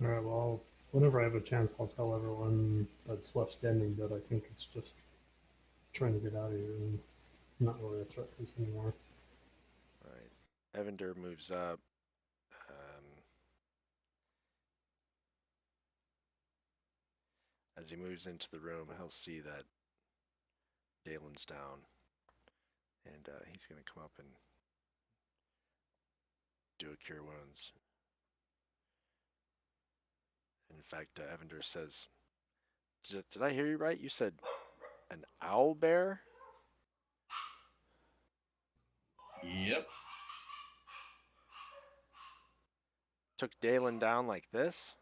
All right. Well, whenever I have a chance, I'll tell everyone that's left standing that I think it's just trying to get out of here and not really a threat to us anymore.
All right. Evander moves up. As he moves into the room, he'll see that Dalen's down. And he's going to come up and do a cure wounds. In fact, Evander says, did I hear you right? You said an owl bear?
Yep.
Took Dalen down like this?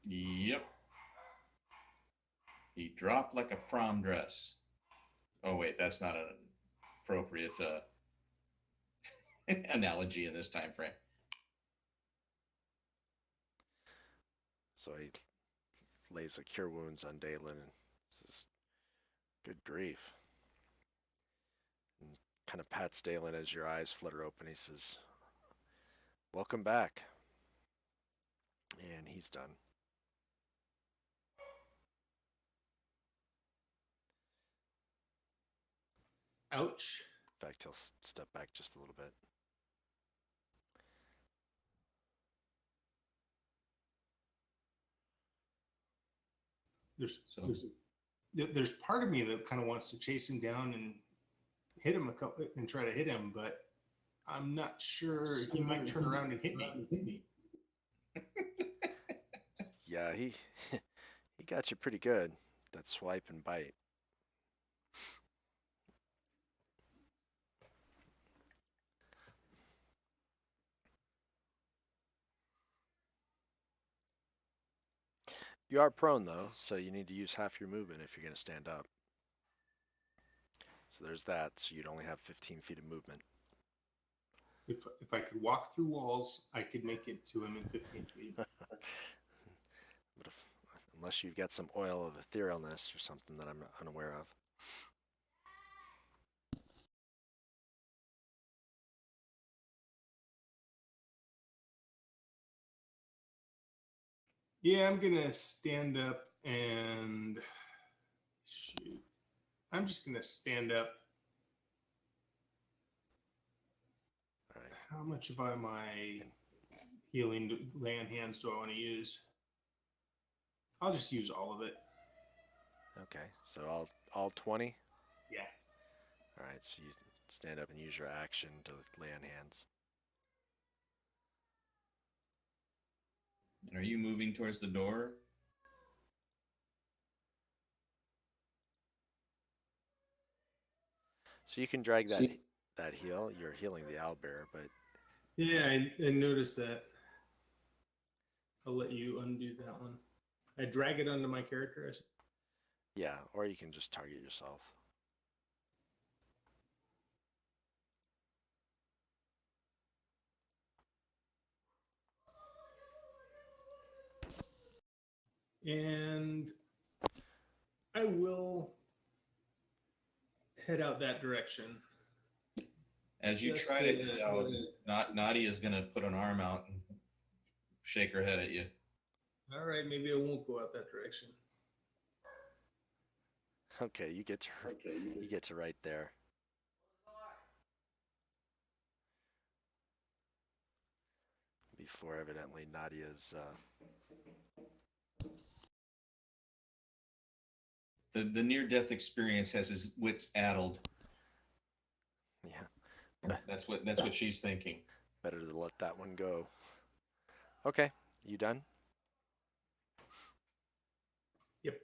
Yep. He dropped like a prom dress. Oh wait, that's not an appropriate analogy in this time frame.
So he lays a cure wounds on Dalen and says, good grief. And kind of pats Dalen as your eyes flutter open. He says, welcome back. And he's done.
Ouch.
In fact, he'll step back just a little bit.
There's part of me that kind of wants to chase him down and hit him and try to hit him, but I'm not sure he might turn around and hit me.
Yeah, he he got you pretty good. That swipe and bite. You are prone though, so you need to use half your movement if you're going to stand up. So there's that. So you'd only have 15 feet of movement.
If I could walk through walls, I could make it to him in 15 feet.
But unless you've got some oil of etherealness or something that I'm unaware of.
Yeah, I'm gonna stand up and shoot. I'm just gonna stand up.
All right.
How much of my healing land hands do I want to use? I'll just use all of it.
Okay. So all 20.
Yeah.
All right. So you stand up and use your action to lay on hands.
And are you moving towards the door?
So you can drag that heal. You're healing the owlbear, but
Yeah, I noticed that. I'll let you undo that one. I drag it onto my character.
yeah, or you can just target yourself.
And I will head out that direction.
As you try to head out, Nadia's going to put an arm out and shake her head at you.
All right, maybe I won't go out that direction.
Okay, you get to right there. Before evidently Nadia's
the near-death experience has his wits addled.
Yeah.
That's what she's thinking.
Better to let that one go. Okay, you done?
Yep.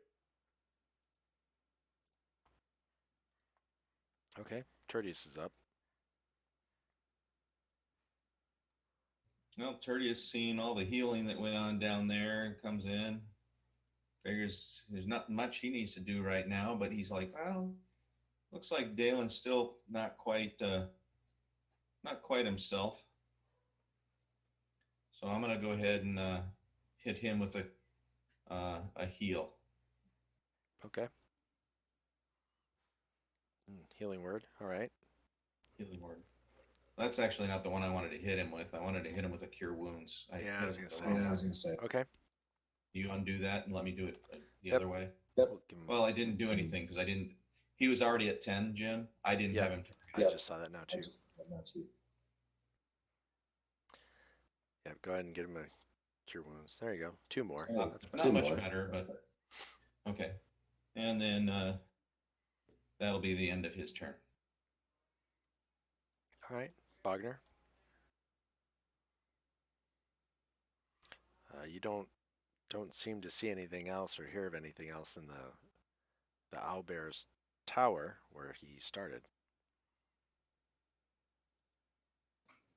Okay, Tertius is up.
Well, Tertius seen all the healing that went on down there, comes in, figures there's not much he needs to do right now, but he's like, well, looks like Dalen's still not quite himself. So I'm gonna go ahead and hit him with a heal.
Okay. Healing word. All right.
Healing word. That's actually not the one I wanted to hit him with. I wanted to hit him with a cure wounds.
I was gonna say. Okay.
You undo that and let me do it the
Yep.
other way.
Yep.
Well, I didn't do anything because I didn't. He was already at 10, Jim. I didn't have him.
I just saw that now too. Yeah, go ahead and get him a cure wounds. There you go. 2 more.
That's not much better, but okay. And then that'll be the end of his turn.
All right, Bogner. You don't seem to see anything else or hear of anything else in the owlbear's tower where he started.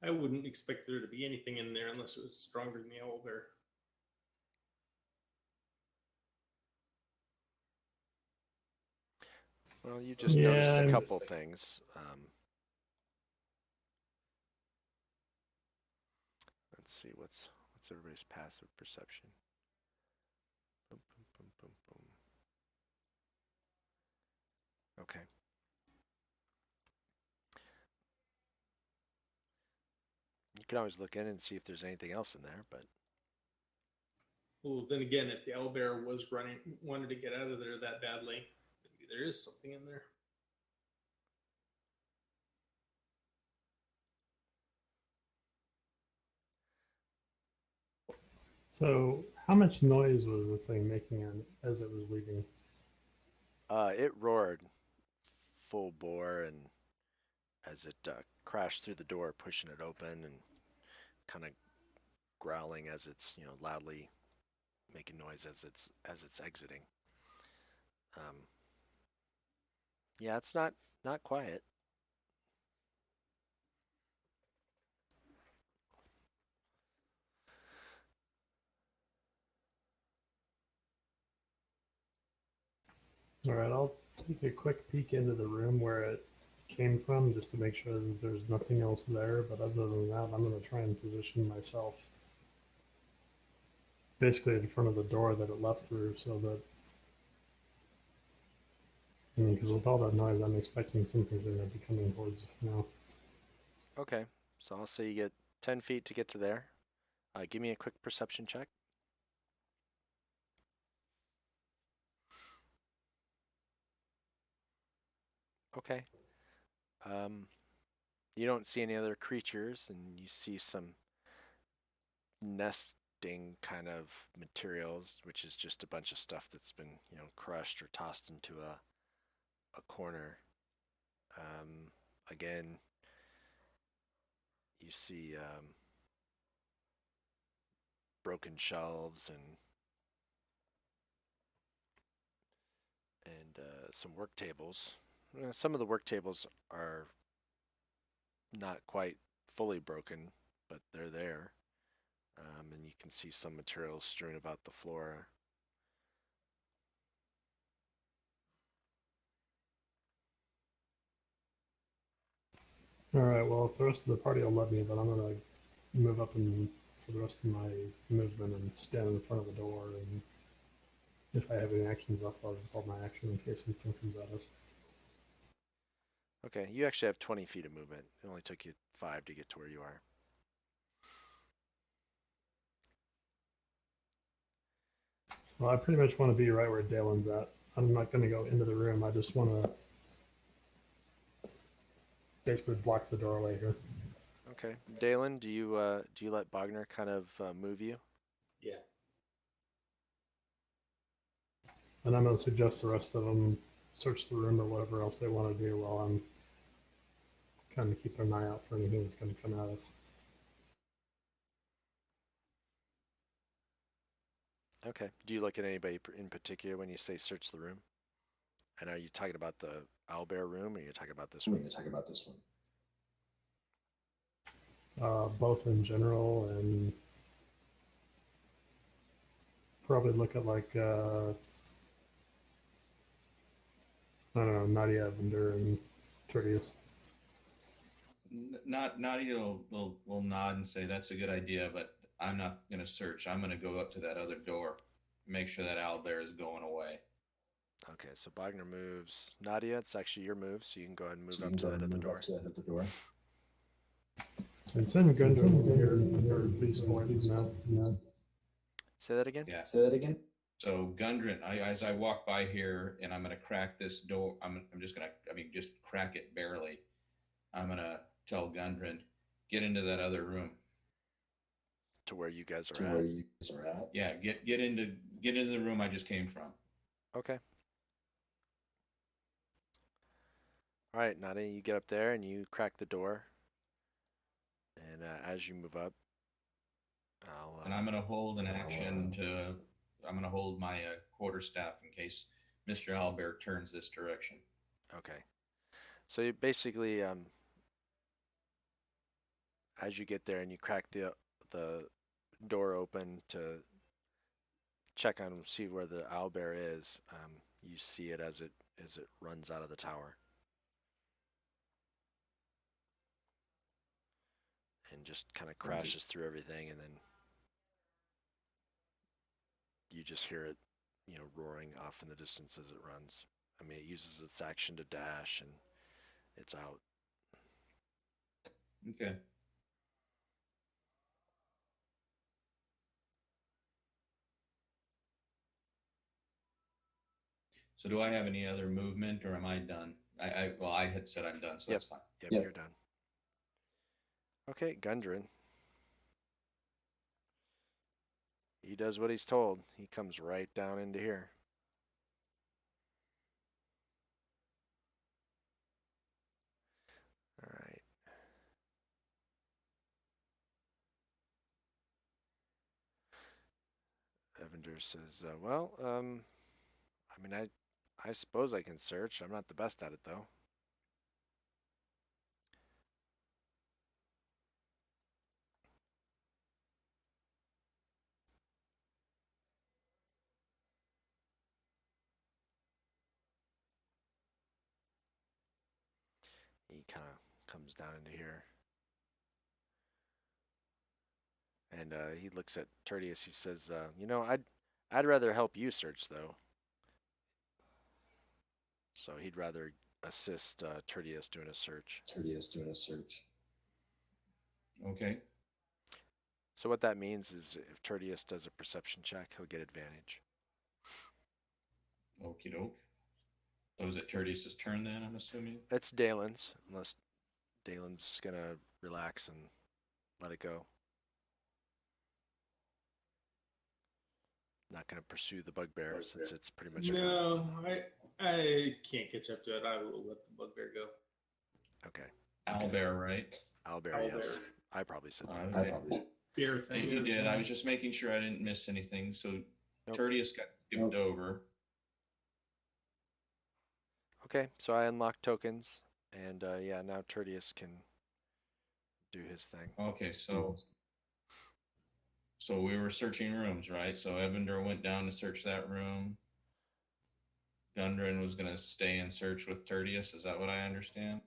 I wouldn't expect there to be anything in there unless it was stronger than the owlbear.
Well, you just noticed a couple things. Let's see, what's everybody's passive perception? Boom, boom, boom, boom, boom. Okay. You can always look in and see if there's anything else in there, but
Well, then again, if the owlbear wanted to get out of there that badly, maybe there is something in there.
So, how much noise was this thing making as it was leaving?
it roared full bore, and as it crashed through the door, pushing it open and kind of growling as it's loudly making noise as it's exiting. Yeah, it's not quiet.
All right, I'll take a quick peek into the room where it came from just to make sure that there's nothing else there. But other than that, I'm going to try and position myself basically in front of the door that it left through so that, I mean, because with all that noise, I'm expecting something's going to be coming towards now.
Okay, so I'll say you get 10 feet to get to there. Give me a quick perception check. Okay. You don't see any other creatures, and you see some nesting kind of materials, which is just a bunch of stuff that's been, crushed or tossed into a corner. Again, you see broken shelves and some work tables. Some of the work tables are not quite fully broken, but they're there. And you can see some materials strewn about the floor.
All right. Well, if the rest of the party will let me, then I'm gonna move up and for the rest of my movement and stand in front of the door. And if I have any actions left, I'll just hold my action in case anything comes at us.
Okay, you actually have 20 feet of movement. It only took you 5 to get to where you are.
Well, I pretty much want to be right where Dalen's at. I'm not going to go into the room. I just want to basically block the doorway here.
Okay, Dalen, do you let Bogner kind of move you?
Yeah.
And I'm going to suggest the rest of them search the room or whatever else they want to do while I'm kind of keeping an eye out for anything that's going to come at us.
Okay. Do you look at anybody in particular when you say search the room? And are you talking about the owlbear room, or are you talking about this one?
Both in general and probably look at like I don't know, Nadia, Vendor, and Tertius.
Nadia will nod and say that's a good idea, but I'm not going to search. I'm going to go up to that other door, make sure that owlbear is going away.
Okay, so Bogner moves. Nadia, it's actually your move, so you can go ahead and move up to that other door.
And send Gundren over here or at least away from now.
Say that again?
Yeah. So Gundren, as I walk by here, and I'm going to crack this door. I'm just going to, just crack it barely. I'm going to tell Gundren, get into that other room.
To where you guys are at?
Yeah, get into the room I just came from.
Okay. All right, Nadia, you get up there and you crack the door. And as you move up,
and I'm going to hold an action to. I'm going to hold my quarterstaff in case Mr. Owlbear turns this direction.
Okay. So you basically, as you get there and you crack the door open to check on see where the owlbear is, you see it as it runs out of the tower. And just kind of crashes through everything, and then you just hear it, roaring off in the distance as it runs. I mean, it uses its action to dash, and it's out.
Okay. So do I have any other movement, or am I done? I had said I'm done, so
Yep.
That's fine.
Yep, you're done. Okay, Gundren. He does what he's told. He comes right down into here. All right. Evander says, well, I mean, I suppose I can search. I'm not the best at it, though. He kind of comes down into here. And he looks at Tertius. He says, I'd rather help you search, though. So he'd rather assist Tertius doing a search.
Okay.
So what that means is if Tertius does a perception check, he'll get advantage.
Okie doke. So is it Tertius's turn then, I'm assuming?
It's Dalen's, unless Dalen's gonna relax and let it go. Not gonna pursue the bugbear since it's pretty much gone.
No, I can't catch up to it. I will let the bugbear go.
Okay.
Owlbear, right?
Owlbear, yes. I probably said
Okay.
bugbear.
Bear thing.
You did. I was just making sure I didn't miss anything. So
Nope.
Tertius got skipped over.
Okay, so I unlocked tokens, and yeah, now Tertius can do his thing.
Okay, so we were searching rooms, right? So Evander went down to search that room. Gundren was going to stay and search with Tertius. Is that what I understand?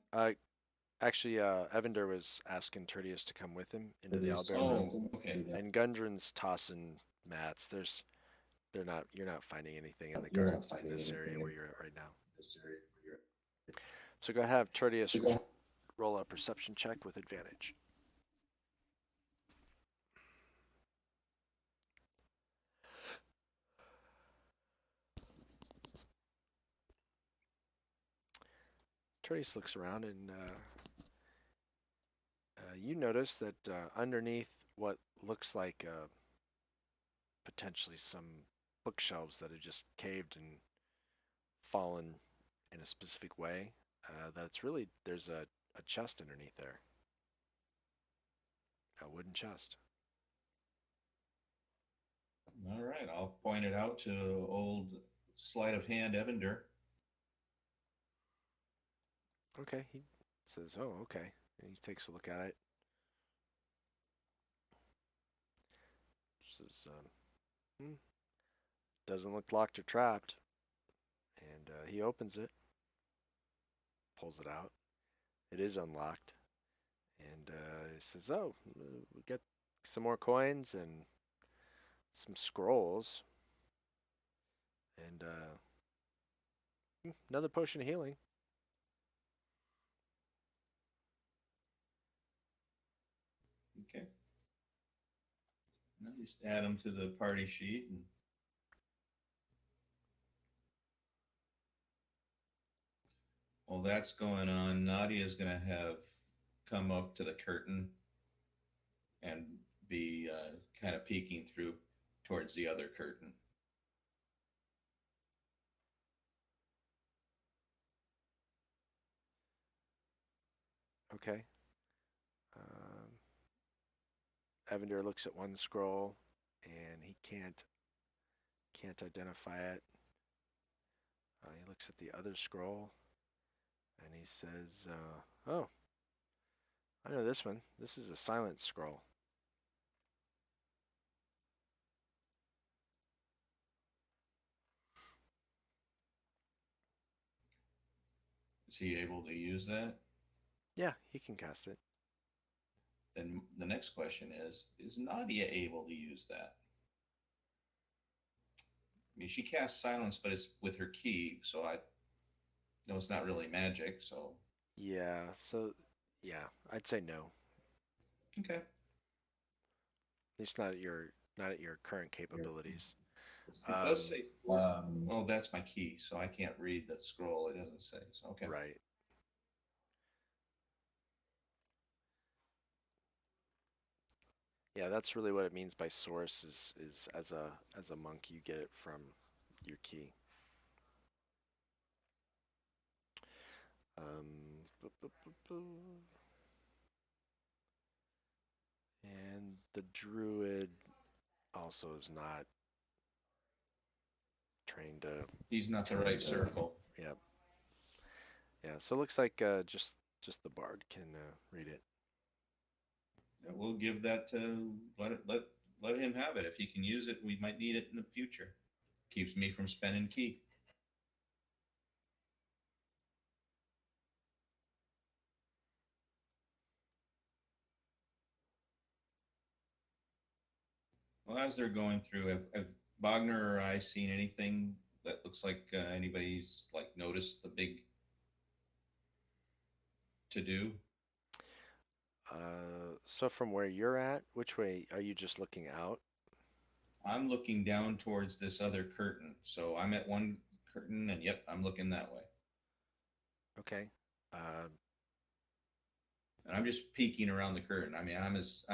Actually, Evander was asking Tertius to come with him into the owlbear room,
okay.
and Gundren's tossing mats. You're not finding anything in the garden in this area where you're at right now. So go ahead, have Tertius roll a perception check with advantage. Tertius looks around, and you notice that underneath what looks like potentially some bookshelves that have just caved and fallen in a specific way, there's a chest underneath there. A wooden chest.
All right, I'll point it out to old sleight of hand Evander.
Okay, he says, "Oh, okay." And he takes a look at it. Says, "Doesn't look locked or trapped." And he opens it, pulls it out. It is unlocked, and he says, "Oh, we got some more coins and some scrolls, and another potion of healing."
Okay. I'll just add them to the party sheet. And while that's going on, Nadia's going to have come up to the curtain and be kind of peeking through towards the other curtain.
Okay. Evander looks at one scroll, and he can't identify it. He looks at the other scroll, and he says, "Oh, I know this one. This is a silent scroll."
Is he able to use that?
Yeah, he can cast it.
Then the next question is Nadia able to use that? I mean, she casts silence, but it's with her key, so I know it's not really magic, so.
Yeah, yeah, I'd say no.
Okay.
At least not at your current capabilities.
It does say, oh, that's my key, so I can't read the scroll. It doesn't say, so okay.
Right. Yeah, that's really what it means by source is as a monk you get it from your key. And the druid also is not trained to.
He's not the right circle.
Yep. Yeah, so it looks like just the bard can read it.
We'll give that to let him have it. If he can use it, we might need it in the future. Keeps me from spending key. Well, as they're going through, have Wagner or I seen anything that looks like anybody's like noticed the big to do?
So from where you're at, which way are you just looking out?
I'm looking down towards this other curtain. So I'm at one curtain, and yep, I'm looking that way.
Okay.
And I'm just peeking around the curtain. I mean, I'm as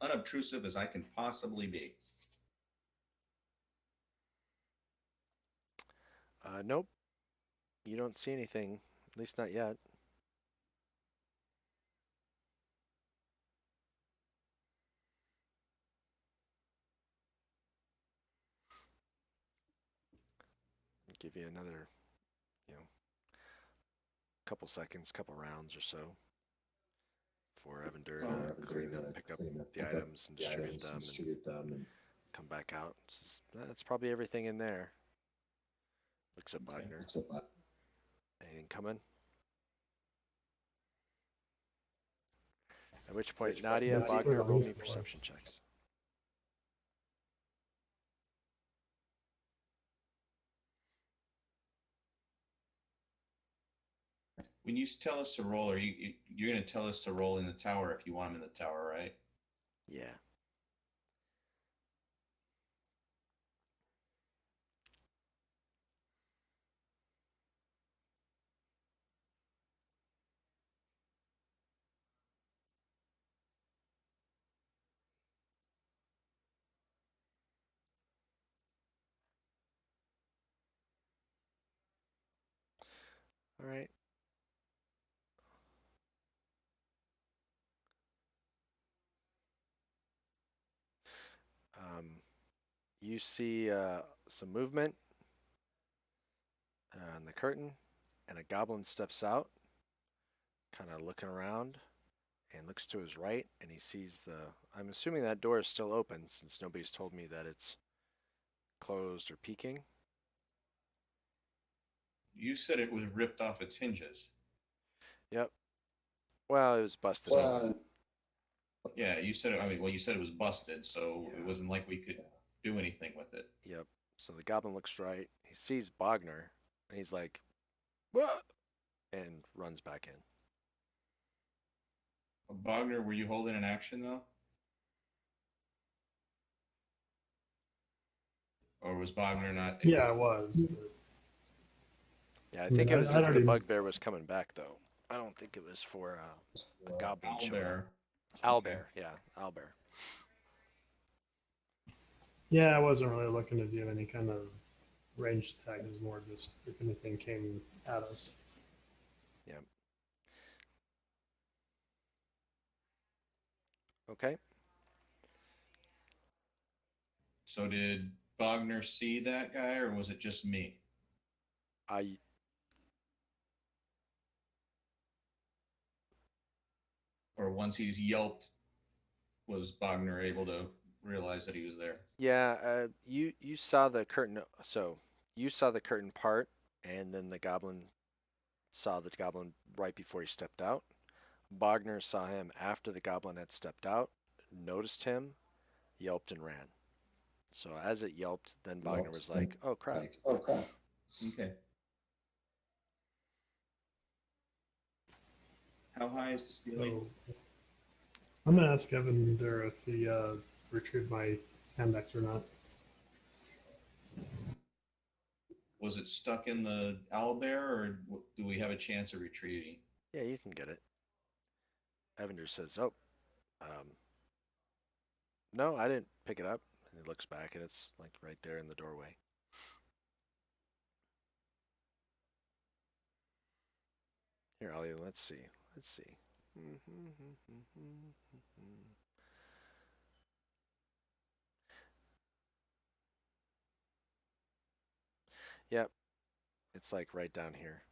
unobtrusive as I can possibly be.
Nope. You don't see anything. At least not yet. Give you another, couple seconds, couple rounds or so for Evander to clean up, pick up the items and distribute them and come back out. That's probably everything in there. Looks at Wagner. Anything coming? At which point, Nadia and Wagner roll me perception checks.
When you tell us to roll, you're going to tell us to roll in the tower if you want them in the tower, right?
Yeah. All right. You see some movement on the curtain, and a goblin steps out, kind of looking around, and looks to his right, and he sees I'm assuming that door is still open since nobody's told me that it's closed or peeking.
You said it was ripped off its hinges.
Yep. Well, it was busted open.
Yeah, you said. You said it was busted, so it wasn't like we could do anything with it.
Yep. So the goblin looks right. He sees Bogner, and he's like, "What?" and runs back in.
Bogner, were you holding an action though, or was Bogner not?
Yeah, I was.
Yeah, I think it was if the bugbear was coming back, though. I don't think it was for a goblin showing up. Owlbear, yeah, owlbear.
Yeah, I wasn't really looking to do any kind of ranged attack. It was more just if anything came at us.
Yeah. Okay.
So did Bogner see that guy, or was it just me? Or once he's yelped, was Bogner able to realize that he was there?
Yeah, you saw the curtain. So you saw the curtain part, and then the goblin saw the goblin right before he stepped out. Bogner saw him after the goblin had stepped out, noticed him, yelped, and ran. So as it yelped, then Bogner was like, "Oh crap!"
Okay. How high is the ceiling?
So I'm gonna ask Evander if he retrieved my hand axe or not.
Was it stuck in the owlbear, or do we have a chance of retrieving?
Yeah, you can get it. Evander says, "Oh, no, I didn't pick it up." And he looks back, and it's like right there in the doorway. Here, Ollie, let's see. Let's see. Yep, it's like right down here.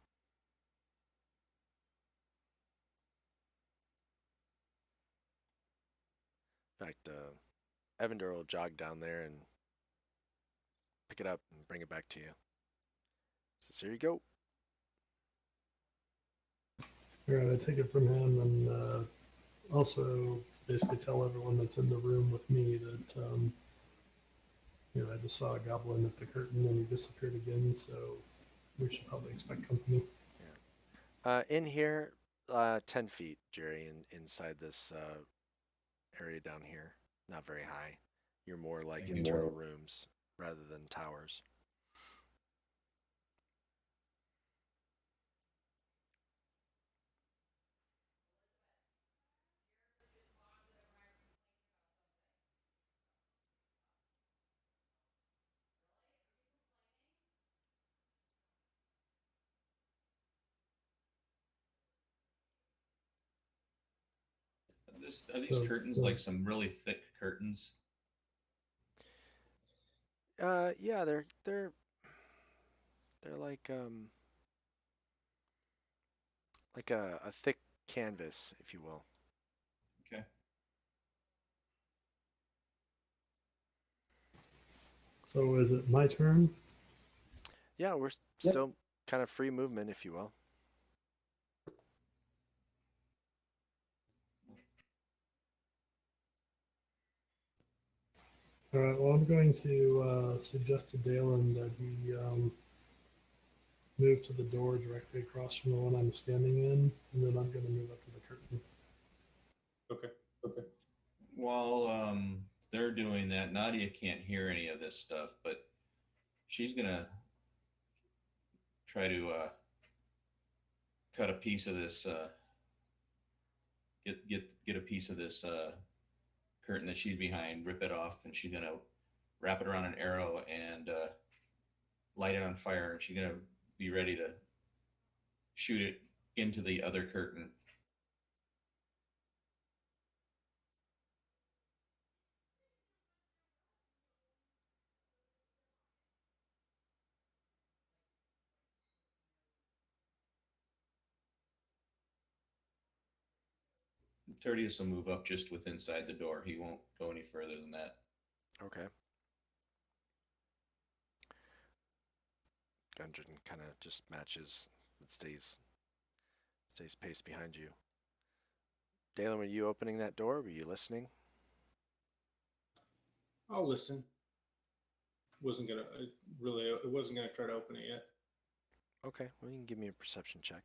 In fact, Evander will jog down there and pick it up and bring it back to you. Says, "Here you go."
All right, I take it from him and also basically tell everyone that's in the room with me that I just saw a goblin at the curtain and he disappeared again, so we should probably expect company.
Yeah. In here, 10 feet, Jerry, inside this area down here. Not very high. You're more like internal rooms rather than towers.
Are these
So,
curtains like some really thick curtains?
Yeah, they're like a thick canvas, if you will.
Okay.
so is it my turn?
Yeah, we're still kind of free movement, if you will.
All right. Well, I'm going to suggest to Dalen that he move to the door directly across from the one I'm standing in, and then I'm going to move up to the curtain.
Okay.
While they're doing that, Nadia can't hear any of this stuff, but she's gonna try to cut a piece of this, get a piece of this curtain that she's behind, rip it off, and she's gonna wrap it around an arrow and light it on fire. And she's gonna be ready to shoot it into the other curtain. Tertius will move up just with inside the door. He won't go any further than that.
Okay. Gungeon kind of just matches. It stays paced behind you. Dalen, were you opening that door? Were you listening?
I'll listen. Wasn't gonna really. I wasn't gonna try to open it yet.
Okay, well, you can give me a perception check.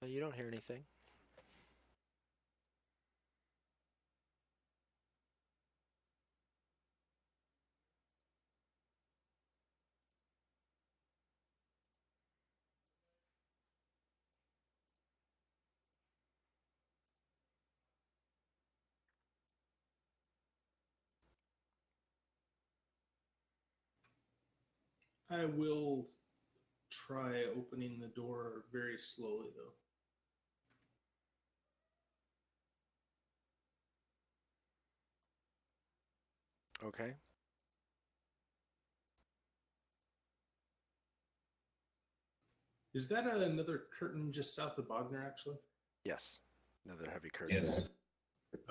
You don't hear anything.
I will try opening the door very slowly, though.
Okay.
Is that another curtain just south of Bogner, actually?
Yes. Another heavy curtain.
Yes.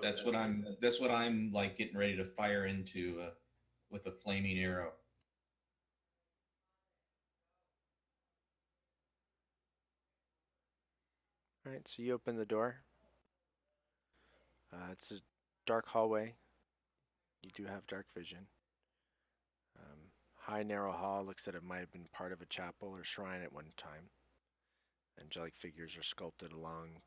That's what I'm. That's what I'm like getting ready to fire into with a flaming arrow.
All right, so you open the door. It's a dark hallway. You do have dark vision. High, narrow hall. Looks like it might have been part of a chapel or shrine at one time. Angelic figures are sculpted along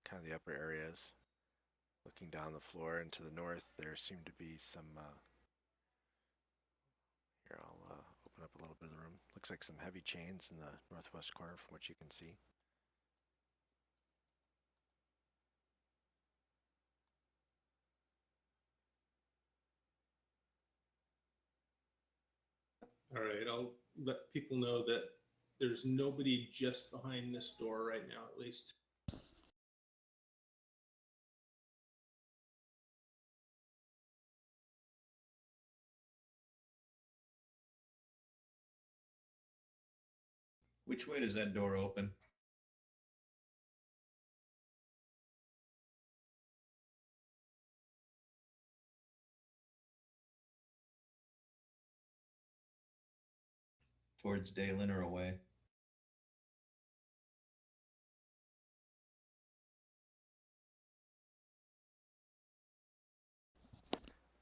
kind of the upper areas. Looking down the floor and to the north, there seem to be some. Here, I'll open up a little bit of the room. Looks like some heavy chains in the northwest corner from what you can see.
All right, I'll let people know that there's nobody just behind this door right now, at least.
Which way does that door open? Towards Dalen or away?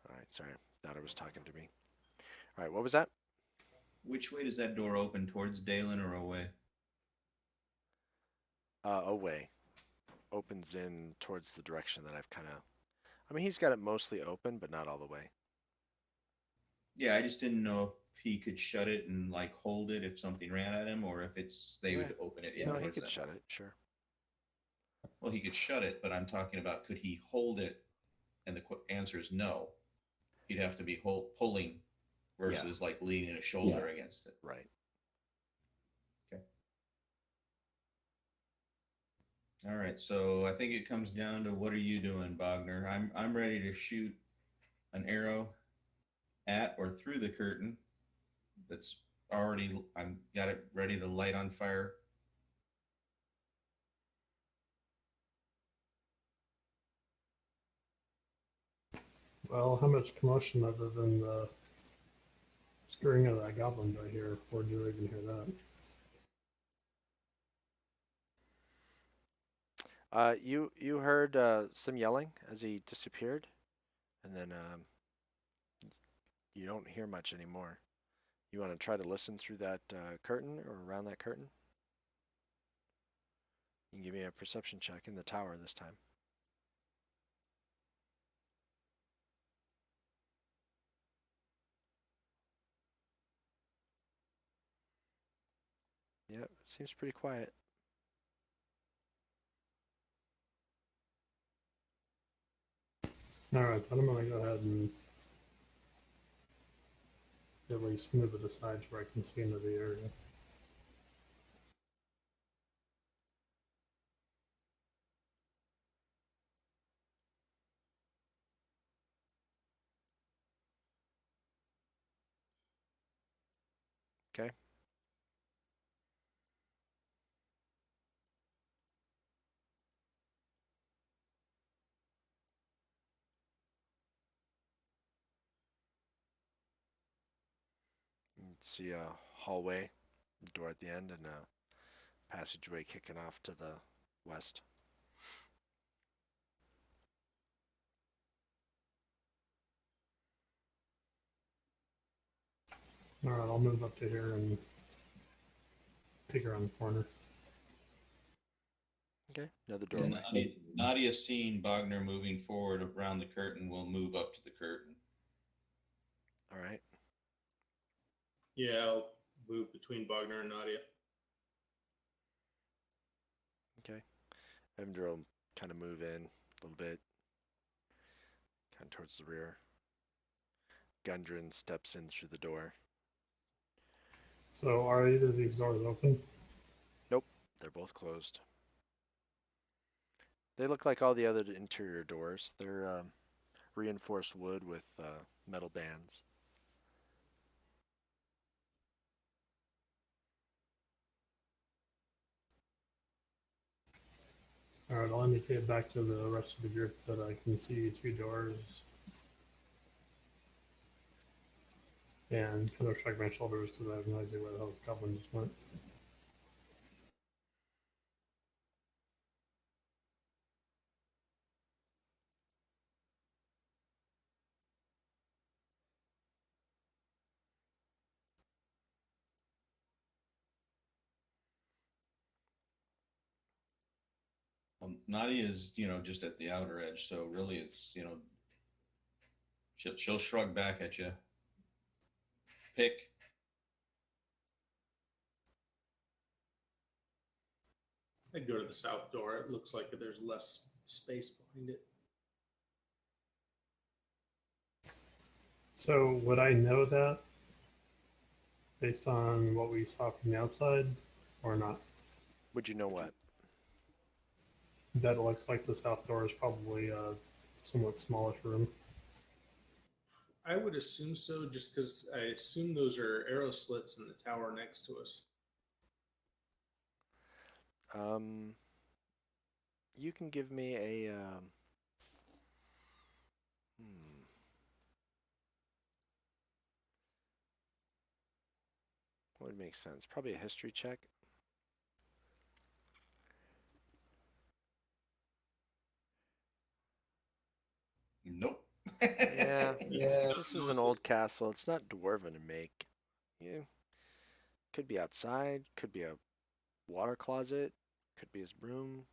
All right, sorry. Thought it was talking to me. All right, what was that?
Which way does that door open? Towards Dalen or away?
Away. Opens in towards the direction that I've kind of. I mean, he's got it mostly open, but not all the way.
Yeah, I just didn't know if he could shut it and like hold it if something ran at him, or if they
Yeah.
would open it
No,
indoors.
he could
then.
shut it. Sure.
Well, he could shut it, but I'm talking about could he hold it? And the answer is no. He'd have to be pulling
Yeah.
versus like leaning a shoulder against it.
Right.
Okay. All right. So I think it comes down to what are you doing, Bogner? I'm ready to shoot an arrow at or through the curtain. That's already I'm got it ready to light on fire.
Well, how much commotion other than the scurrying of that goblin do I hear, or do I even hear that?
You heard some yelling as he disappeared, and then you don't hear much anymore. You want to try to listen through that curtain or around that curtain? You can give me a perception check in the tower this time. Yep, seems pretty quiet.
All right, then I'm gonna go ahead and at least move it aside where I can see into the area.
Okay. You can see a hallway, door at the end, and a passageway kicking off to the west.
All right, I'll move up to here and peek around the corner.
Okay, another
So
doorway.
Nadia seeing Bogner moving forward around the curtain will move up to the curtain.
All right.
Yeah, I'll move between Bogner and Nadia.
Okay. Evandro will kind of move in a little bit, kind of towards the rear. Gundren steps in through the door.
So are either of these doors open?
Nope, they're both closed. They look like all the other interior doors. They're reinforced wood with metal bands.
All right, I'll indicate back to the rest of the group that I can see two doors and kind of shrug my shoulders because I have no idea where the hell this goblin just went.
Nadia is, just at the outer edge, so really it's, she'll shrug back at you. Pick.
I'd go to the south door. It looks like there's less space behind it.
So would I know that based on what we saw from the outside or not?
Would you know what?
That it looks like the south door is probably a somewhat smallish room.
I would assume so, just because I assume those are arrow slits in the tower next to us.
You can give me a. What would make sense? Probably a history check.
Nope.
Yeah.
Yeah.
This is an old castle. It's not dwarven to make. Yeah. Could be outside. Could be a water closet. Could be his room.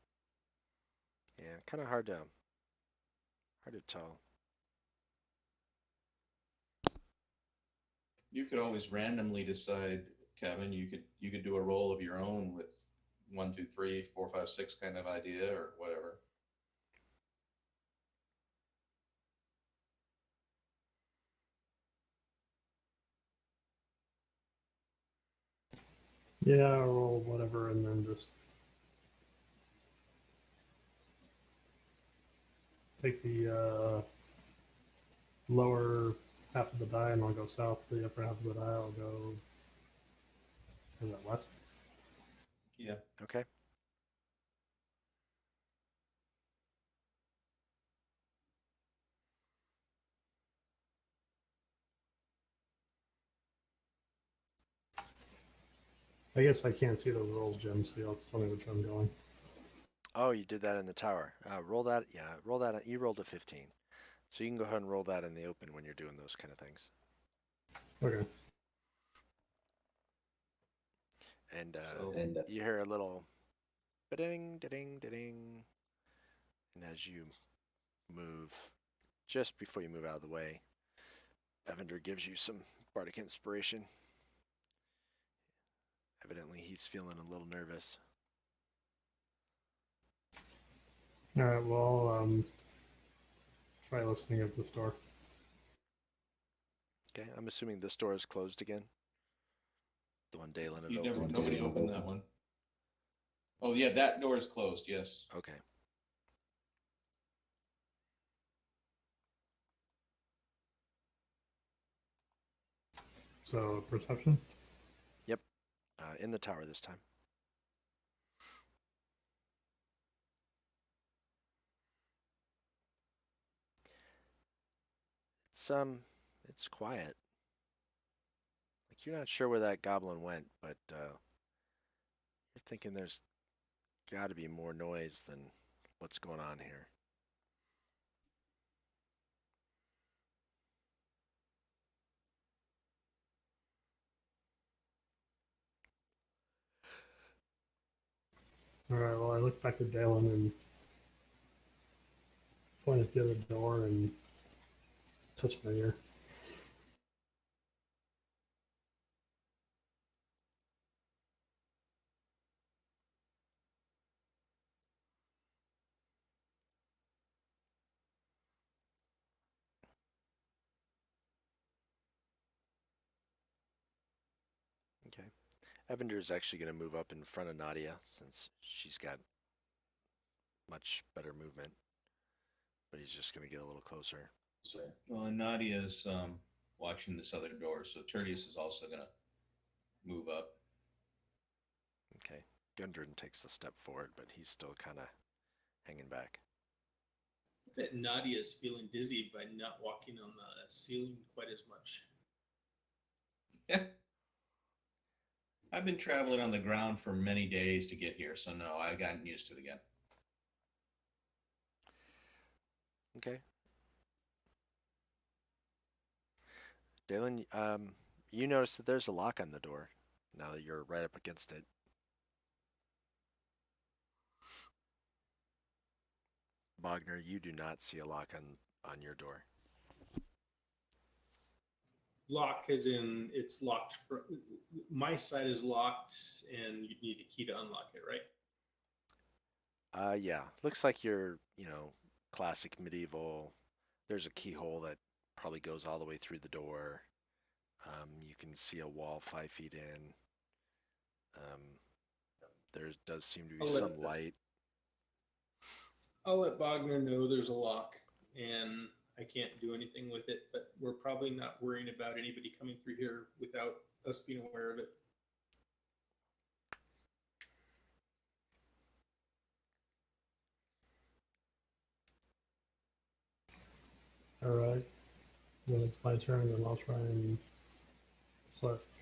Yeah, kind of hard to tell.
You could always randomly decide, Kevin. You could do a roll of your own with 1, 2, 3, 4, 5, 6 kind of idea or whatever.
Yeah, I'll roll whatever and then just take the lower half of the die and I'll go south. The upper half of the die I'll go, is that west?
Yeah.
Okay.
I guess I can't see those rolls, Jim, so you'll have to tell me which way I'm going.
Oh, you did that in the tower. Roll that. Yeah, roll that. You rolled a 15. So you can go ahead and roll that in the open when you're doing those kind of things.
Okay.
And
So,
you hear a little ba-ding, da-ding, da-ding. And as you move, just before you move out of the way, Evander gives you some bardic inspiration. Evidently, he's feeling a little nervous.
All right. Well, try listening at this door.
Okay, I'm assuming this door is closed again. The one Dalen had
you
opened.
never, nobody opened that one. Oh yeah, that door is closed. Yes.
Okay.
So perception.
Yep. In the tower this time. It's quiet. Like you're not sure where that goblin went, but you're thinking there's got to be more noise than what's going on here.
All right. Well, I look back at Dalen and point at the other door and touch my ear.
Okay. Evander is actually going to move up in front of Nadia since she's got much better movement. But he's just going to get a little closer.
Well, and Nadia's watching this other door, so Tertius is also going to move up.
Okay. Gundren takes a step forward, but he's still kind of hanging back.
I bet Nadia is feeling dizzy by not walking on the ceiling quite as much.
Yeah. I've been traveling on the ground for many days to get here, so no, I've gotten used to it again.
Okay. Dalen, you notice that there's a lock on the door now that you're right up against it. Bogner, you do not see a lock on your door.
Lock as in it's locked. My side is locked and you need a key to unlock it, right?
Yeah. Looks like you're, classic medieval. There's a keyhole that probably goes all the way through the door. You can see a wall 5 feet in. There does seem to be some light.
I'll let Bogner know there's a lock and I can't do anything with it, but we're probably not worrying about anybody coming through here without us being aware of it.
All right. When it's my turn, then I'll try and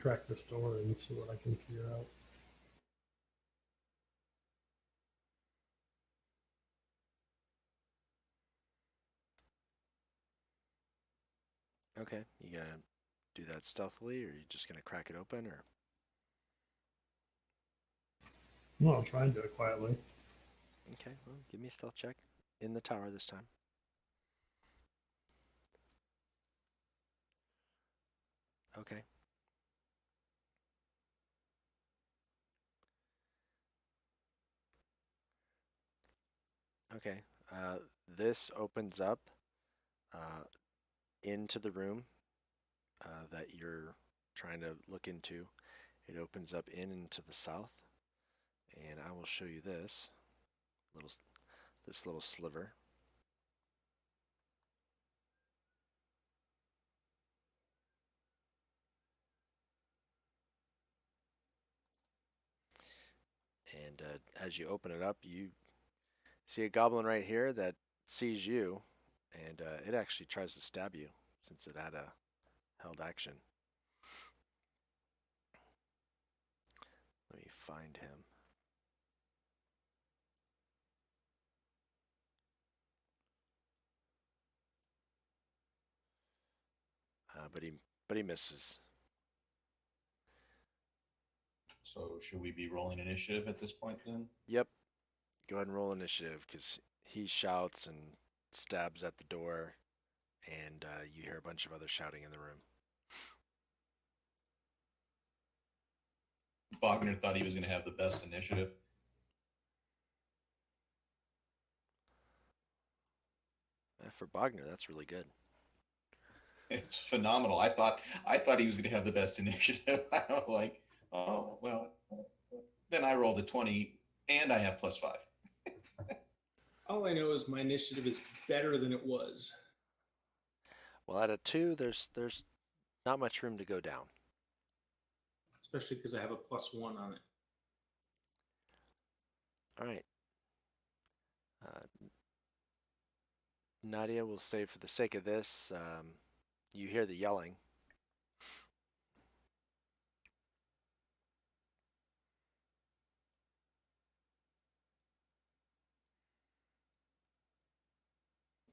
crack this door and see what I can figure out.
Okay. You gonna do that stealthily, or are you just gonna crack it open, or?
No, I'll try and do it quietly.
Okay. Well, give me a stealth check in the tower this time. Okay. Okay. This opens up uh, into the room that you're trying to look into. It opens up into the south, and I will show you little this little sliver. And as you open it up, you see a goblin right here that sees you, and it actually tries to stab you since it had a held action. Let me find him. But he misses.
So should we be rolling initiative at this point then?
Yep. Go ahead and roll initiative because he shouts and stabs at the door, and you hear a bunch of other shouting in the room.
Wagner thought he was going to have the best initiative.
For Bogner, that's really good.
It's phenomenal. I thought he was going to have the best initiative. I'm like, oh well. Then I rolled a 20, and I have +5.
All I know is my initiative is better than it was.
Well, at a 2, there's not much room to go down.
Especially because I have a +1 on it.
All right. Nadia will say, for the sake of this, you hear the yelling.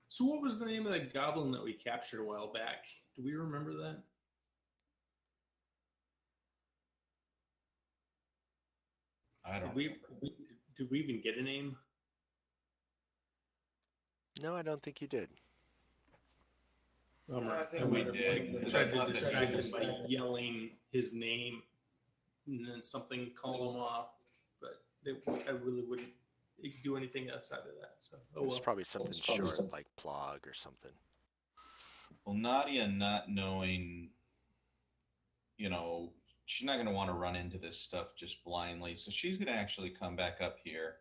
So what was the name of the goblin that we captured a while back? Do we remember that?
I don't.
Did we even get a name?
No, I don't think you did.
I think we did.
Tried to distract him by yelling his name and then something called him off, but I really wouldn't do anything outside of that. So
It's probably something short, like plog or something.
Well, Nadia not knowing, she's not going to want to run into this stuff just blindly. So she's going to actually come back up here.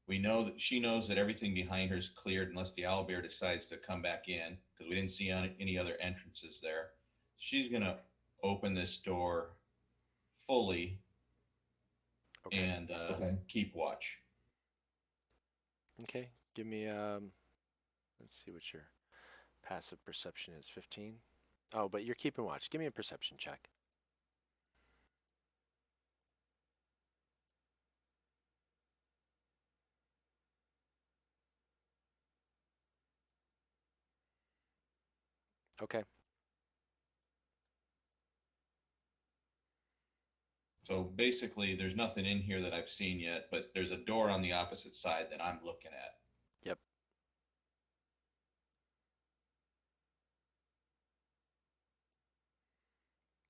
We know that she knows that everything behind her is cleared unless the owlbear decides to come back in, because we didn't see any other entrances there. She's going to open this door fully and keep watch.
Okay, give me, let's see what your passive perception is, 15? Oh, but you're keeping watch. Give me a perception check. Okay.
So basically, there's nothing in here that I've seen yet, but there's a door on the opposite side that I'm looking at.
Yep.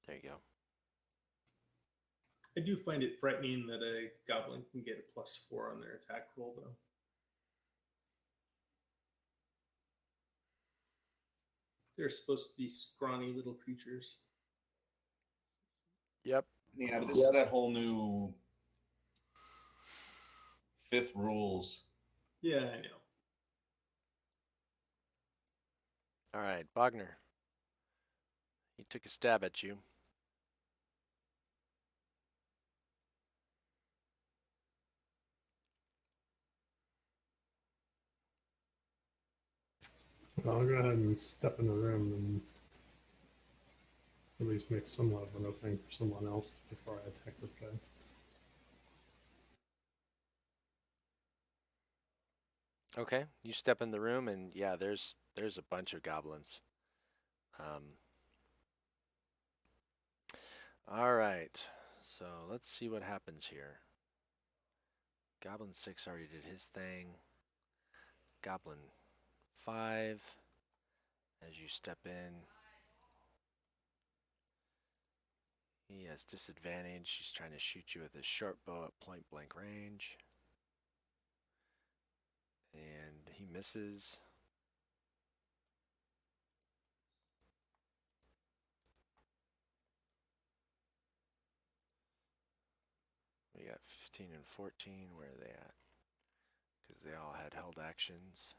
There you go.
I do find it frightening that a goblin can get a +4 on their attack roll, though. They're supposed to be scrawny little creatures.
Yep.
Yeah, but this is that whole new 5th rules.
Yeah, I know.
All right, Bogner. He took a stab at you.
Well, I'll go ahead and step in the room and at least make somewhat of an opening for someone else before I attack this guy.
Okay, you step in the room, and yeah, there's a bunch of goblins. All right, so let's see what happens here. Goblin 6 already did his thing. Goblin 5, as you step in, he has disadvantage. He's trying to shoot you with his short bow at point blank range. And he misses. We got 15 and 14. Where are they at? Because they all had held actions.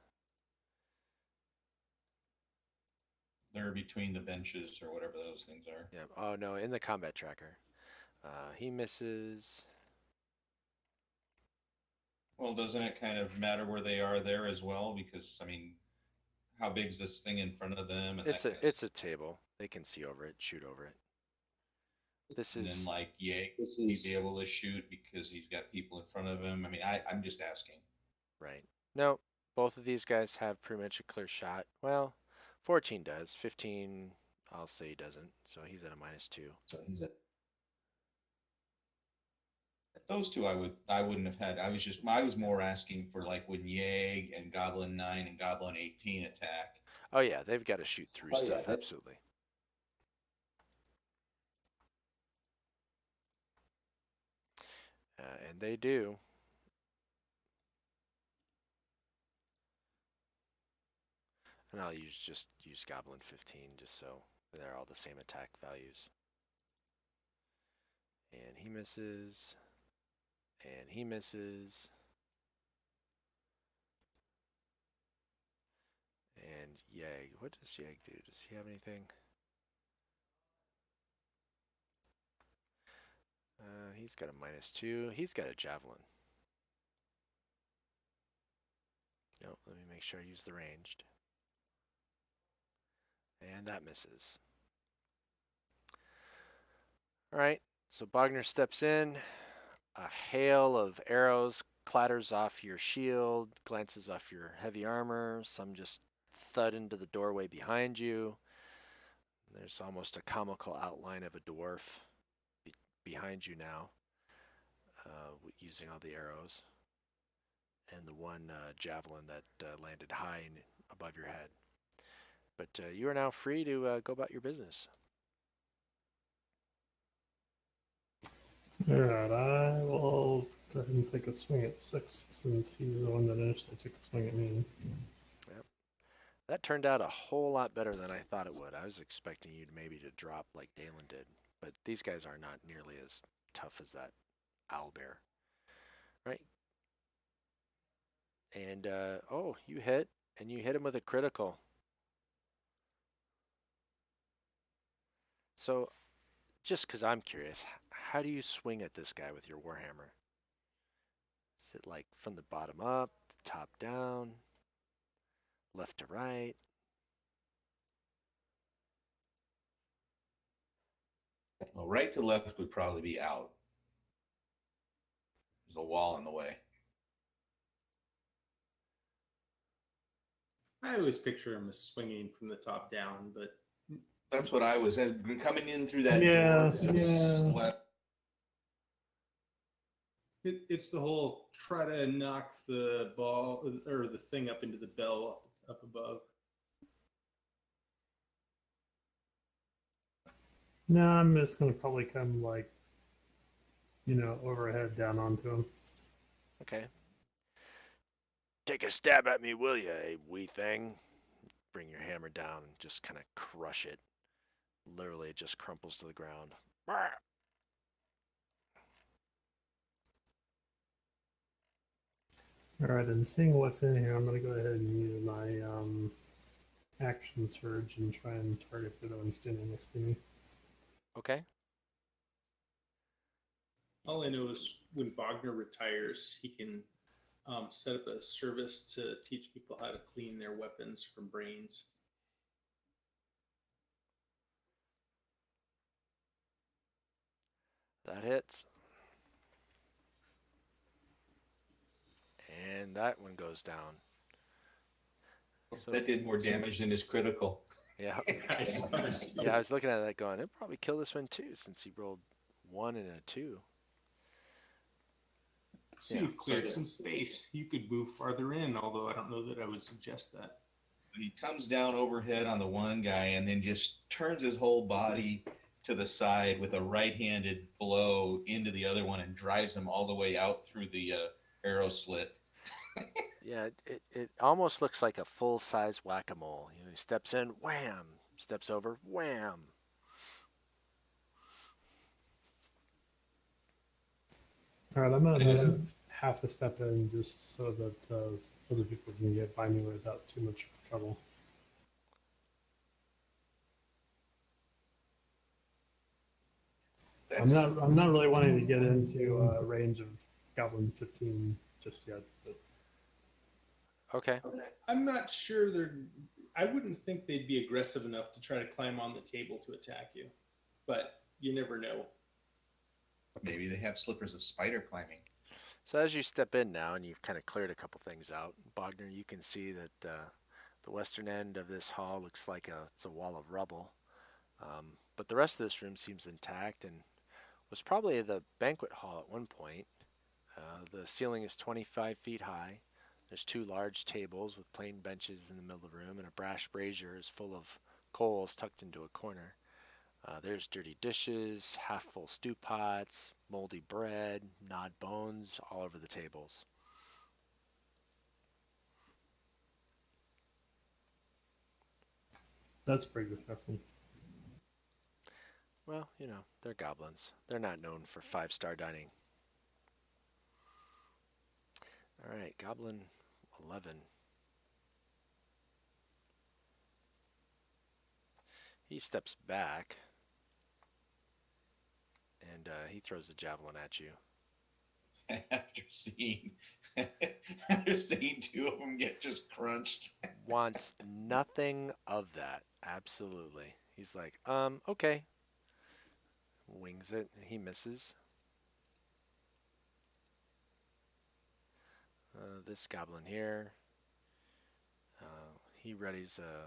They're between the benches or whatever those things are.
Yeah. Oh no, in the combat tracker. He misses.
Well, doesn't it kind of matter where they are there as well? Because I mean, how big's this thing in front of them? And
It's
that
a
kind of
it's a table. They can see over it, shoot over it. This
and then
is
like he'd be able to shoot because he's got people in front of him. I mean, I'm just asking.
right. No, both of these guys have pretty much a clear shot. Well, 14 does. 15, I'll say he doesn't. So he's at a -2.
Those two I wouldn't have had. I was more asking for like when Yag and Goblin 9 and Goblin 18 attack.
Oh yeah, they've got to shoot through stuff. Absolutely. And they do. And I'll just use Goblin 15 just so they're all the same attack values. And he misses. And he misses. And Yag. What does Yag do? Does he have anything? He's got a -2. He's got a javelin. Nope, let me make sure I use the ranged. And that misses. All right, so Bogner steps in. A hail of arrows clatters off your shield, glances off your heavy armor. Some just thud into the doorway behind you. There's almost a comical outline of a dwarf behind you now, using all the arrows. And the one javelin that landed high above your head. But you are now free to go about your business.
Alright, I will go ahead and take a swing at 6 since he's the one that initially took a swing at me.
Yep. That turned out a whole lot better than I thought it would. I was expecting you maybe to drop like Dalen did, but these guys are not nearly as tough as that owlbear. Right? And, oh, you hit, and you hit him with a critical. So, just because I'm curious, how do you swing at this guy with your warhammer? Is it like from the bottom up, top down, left to right?
Well, right to left would probably be out. There's a wall in the way.
I always picture him as swinging from the top down, but
That's what I was coming in through that
Yeah,
door.
yeah.
it's the whole try to knock the ball or the thing up into the bell up above.
No, I'm just gonna probably come like, overhead down onto him.
Okay. Take a stab at me, will ya, wee thing? Bring your hammer down and just kind of crush it. Literally, it just crumples to the ground.
Alright, and seeing what's in here, I'm gonna go ahead and use my action surge and try and target the one standing next to me.
Okay.
All I know is when Bogner retires, he can set up a service to teach people how to clean their weapons from brains.
That hits. And that one goes down.
So, that did more damage than his critical.
Yeah. Yeah, I was looking at that going, it'll probably kill this one too, since he rolled 1 and a 2.
So you cleared some space. You could move farther in, although I don't know that I would suggest that.
He comes down overhead on the one guy and then just turns his whole body to the side with a right-handed blow into the other one and drives him all the way out through the arrow slit.
Yeah, it almost looks like a full-size whack-a-mole. You know, he steps in, wham, steps over, wham.
All right, I'm gonna move half a step in just so that other people can get by me without too much trouble. I'm not really wanting to get into range of Goblin 15 just yet, but
Okay.
I'm not sure they're. I wouldn't think they'd be aggressive enough to try to climb on the table to attack you, but you never know.
Maybe they have slippers of spider climbing.
So as you step in now, and you've kind of cleared a couple things out, Bogner, you can see that the western end of this hall looks like it's a wall of rubble. But the rest of this room seems intact and was probably the banquet hall at one point. The ceiling is 25 feet high. There's two large tables with plain benches in the middle of the room, and a brass brazier is full of coals tucked into a corner. There's dirty dishes, half full stew pots, moldy bread, gnawed bones all over the tables.
that's pretty disgusting.
Well, you know, they're goblins. They're not known for five-star dining. All right, Goblin 11. He steps back and he throws the javelin at you.
after seeing after seeing two of them get just crunched.
Wants nothing of that. Absolutely. He's like, okay. Wings it. He misses. This goblin here, he readies a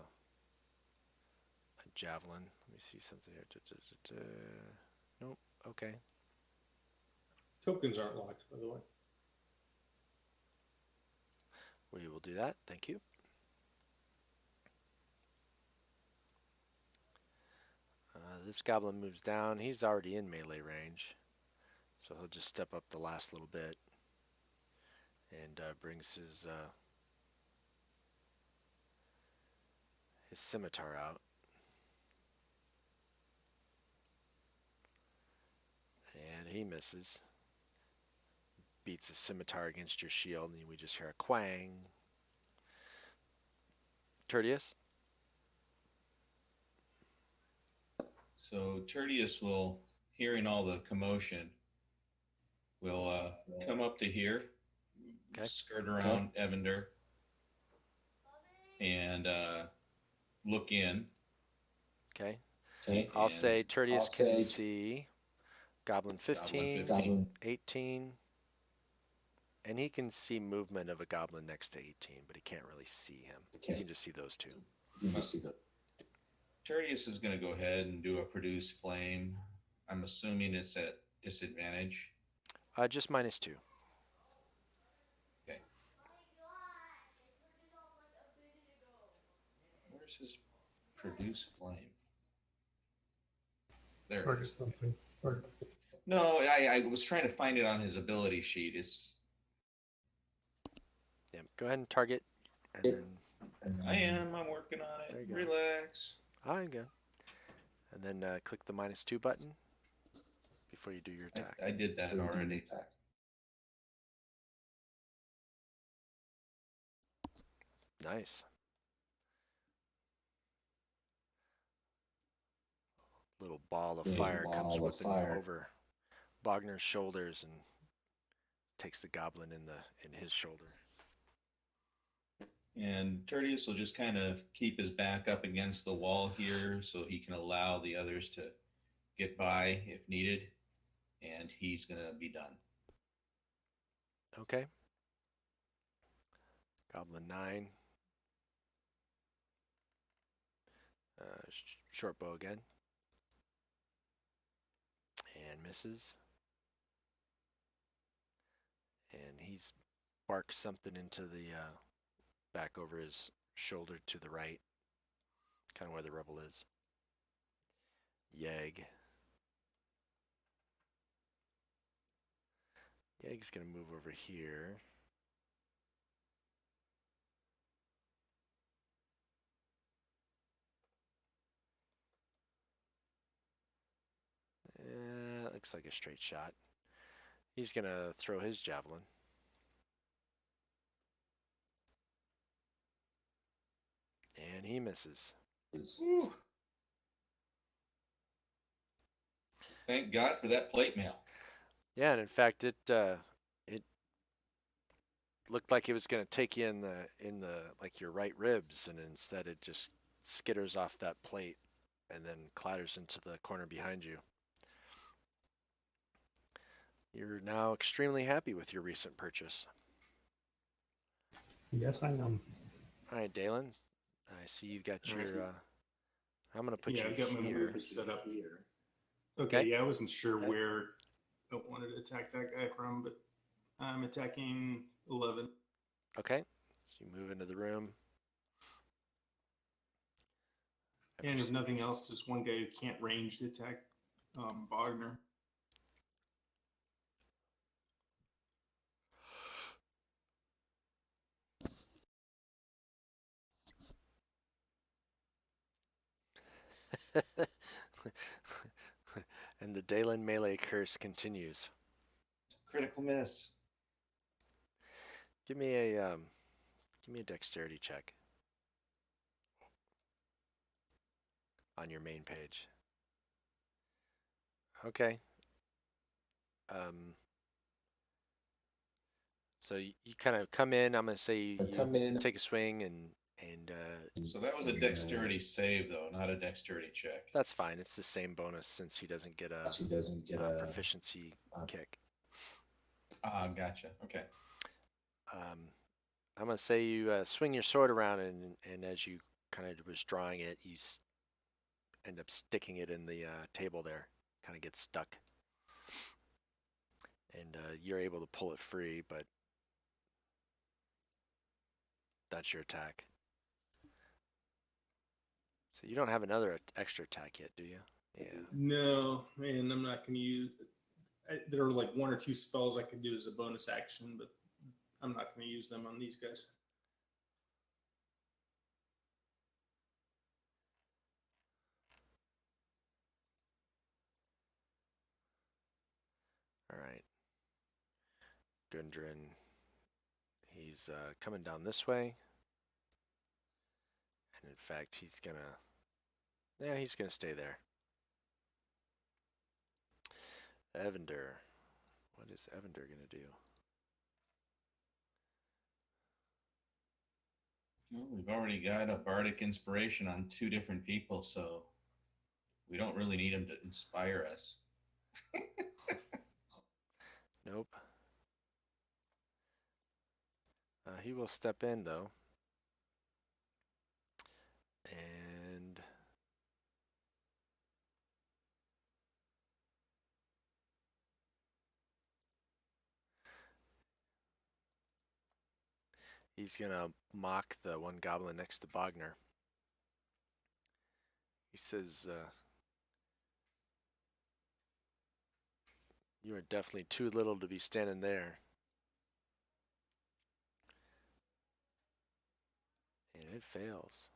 javelin. Let me see something here. Nope. Okay.
Tokens aren't locked, by the way.
We will do that. Thank you. This goblin moves down. He's already in melee range, so he'll just step up the last little bit and brings his scimitar out. And he misses. Beats his scimitar against your shield, and we just hear a quang. Tertius?
So Tertius will, hearing all the commotion, will come up to here,
Okay.
skirt around Evander, and look in.
Okay. I'll say Tertius can see Goblin 15, 18, and he can see movement of a goblin next to 18, but he can't really see him. He can just see those two.
Tertius is going to go ahead and do a produce flame. I'm assuming it's at disadvantage.
Just -2.
Okay. Where's his produce flame? There it
Target
is.
something.
No, I was trying to find it on his ability sheet. It's.
Yeah, go ahead and target, and then.
I'm working on it.
There you go.
Relax.
I'm good. And then click the -2 button before you do your attack.
I did that already.
Nice. Little ball of fire comes whipping over Bogner's shoulders and takes the goblin in his shoulder.
And Tertius will just kind of keep his back up against the wall here so he can allow the others to get by if needed. And he's going to be done.
Okay. Goblin 9. Short bow again. And misses. And he's barks something into the back over his shoulder to the right. Kind of where the rebel is. Yeg. Yeg's going to move over here. Looks like a straight shot. He's going to throw his javelin. And he misses.
Whew. Thank God for that plate mail.
Yeah, and in fact, it looked like it was going to take you in the like your right ribs, and instead it just skitters off that plate and then clatters into the corner behind you. You're now extremely happy with your recent purchase.
Yes, I am.
All right, Dalen. I see you've got your. I'm going to put you
I've got my
here.
move set up here. Okay, yeah, I wasn't sure where I wanted to attack that guy from, but I'm attacking 11.
Okay, so you move into the room.
And if nothing else, just one guy who can't ranged attack Bogner.
And the Dalen melee curse continues.
Critical miss.
Give me a dexterity check on your main page. Okay. So you kind of come in. I'm gonna say you take a swing and
So that was a dexterity save, though, not a dexterity check.
that's fine. It's the same bonus since he doesn't get a proficiency kick.
Gotcha. Okay.
I'm gonna say you swing your sword around, and as you kind of was drawing it, you end up sticking it in the table there. Kind of gets stuck, and you're able to pull it free, but that's your attack. So you don't have another extra attack yet, do you? Yeah.
No, man, I'm not going to use. There are like one or two spells I could do as a bonus action, but I'm not going to use them on these guys.
All right. Gundren, he's coming down this way. And in fact, he's gonna stay there. Evander. What is Evander gonna do?
Well, we've already got a bardic inspiration on 2 different people, so we don't really need him to inspire us.
Nope. He will step in though. And he's gonna mock the one goblin next to Bogner. He says, "You are definitely too little to be standing there." And it fails.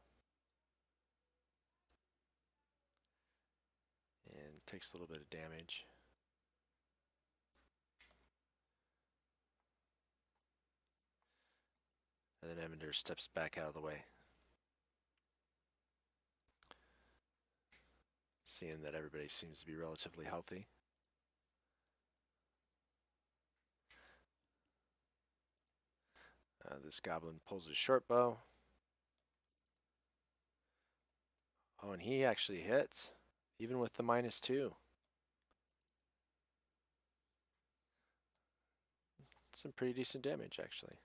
And takes a little bit of damage. And then Evander steps back out of the way. Seeing that everybody seems to be relatively healthy. This goblin pulls his short bow. Oh, and he actually hits, even with the -2. Some pretty decent damage, actually.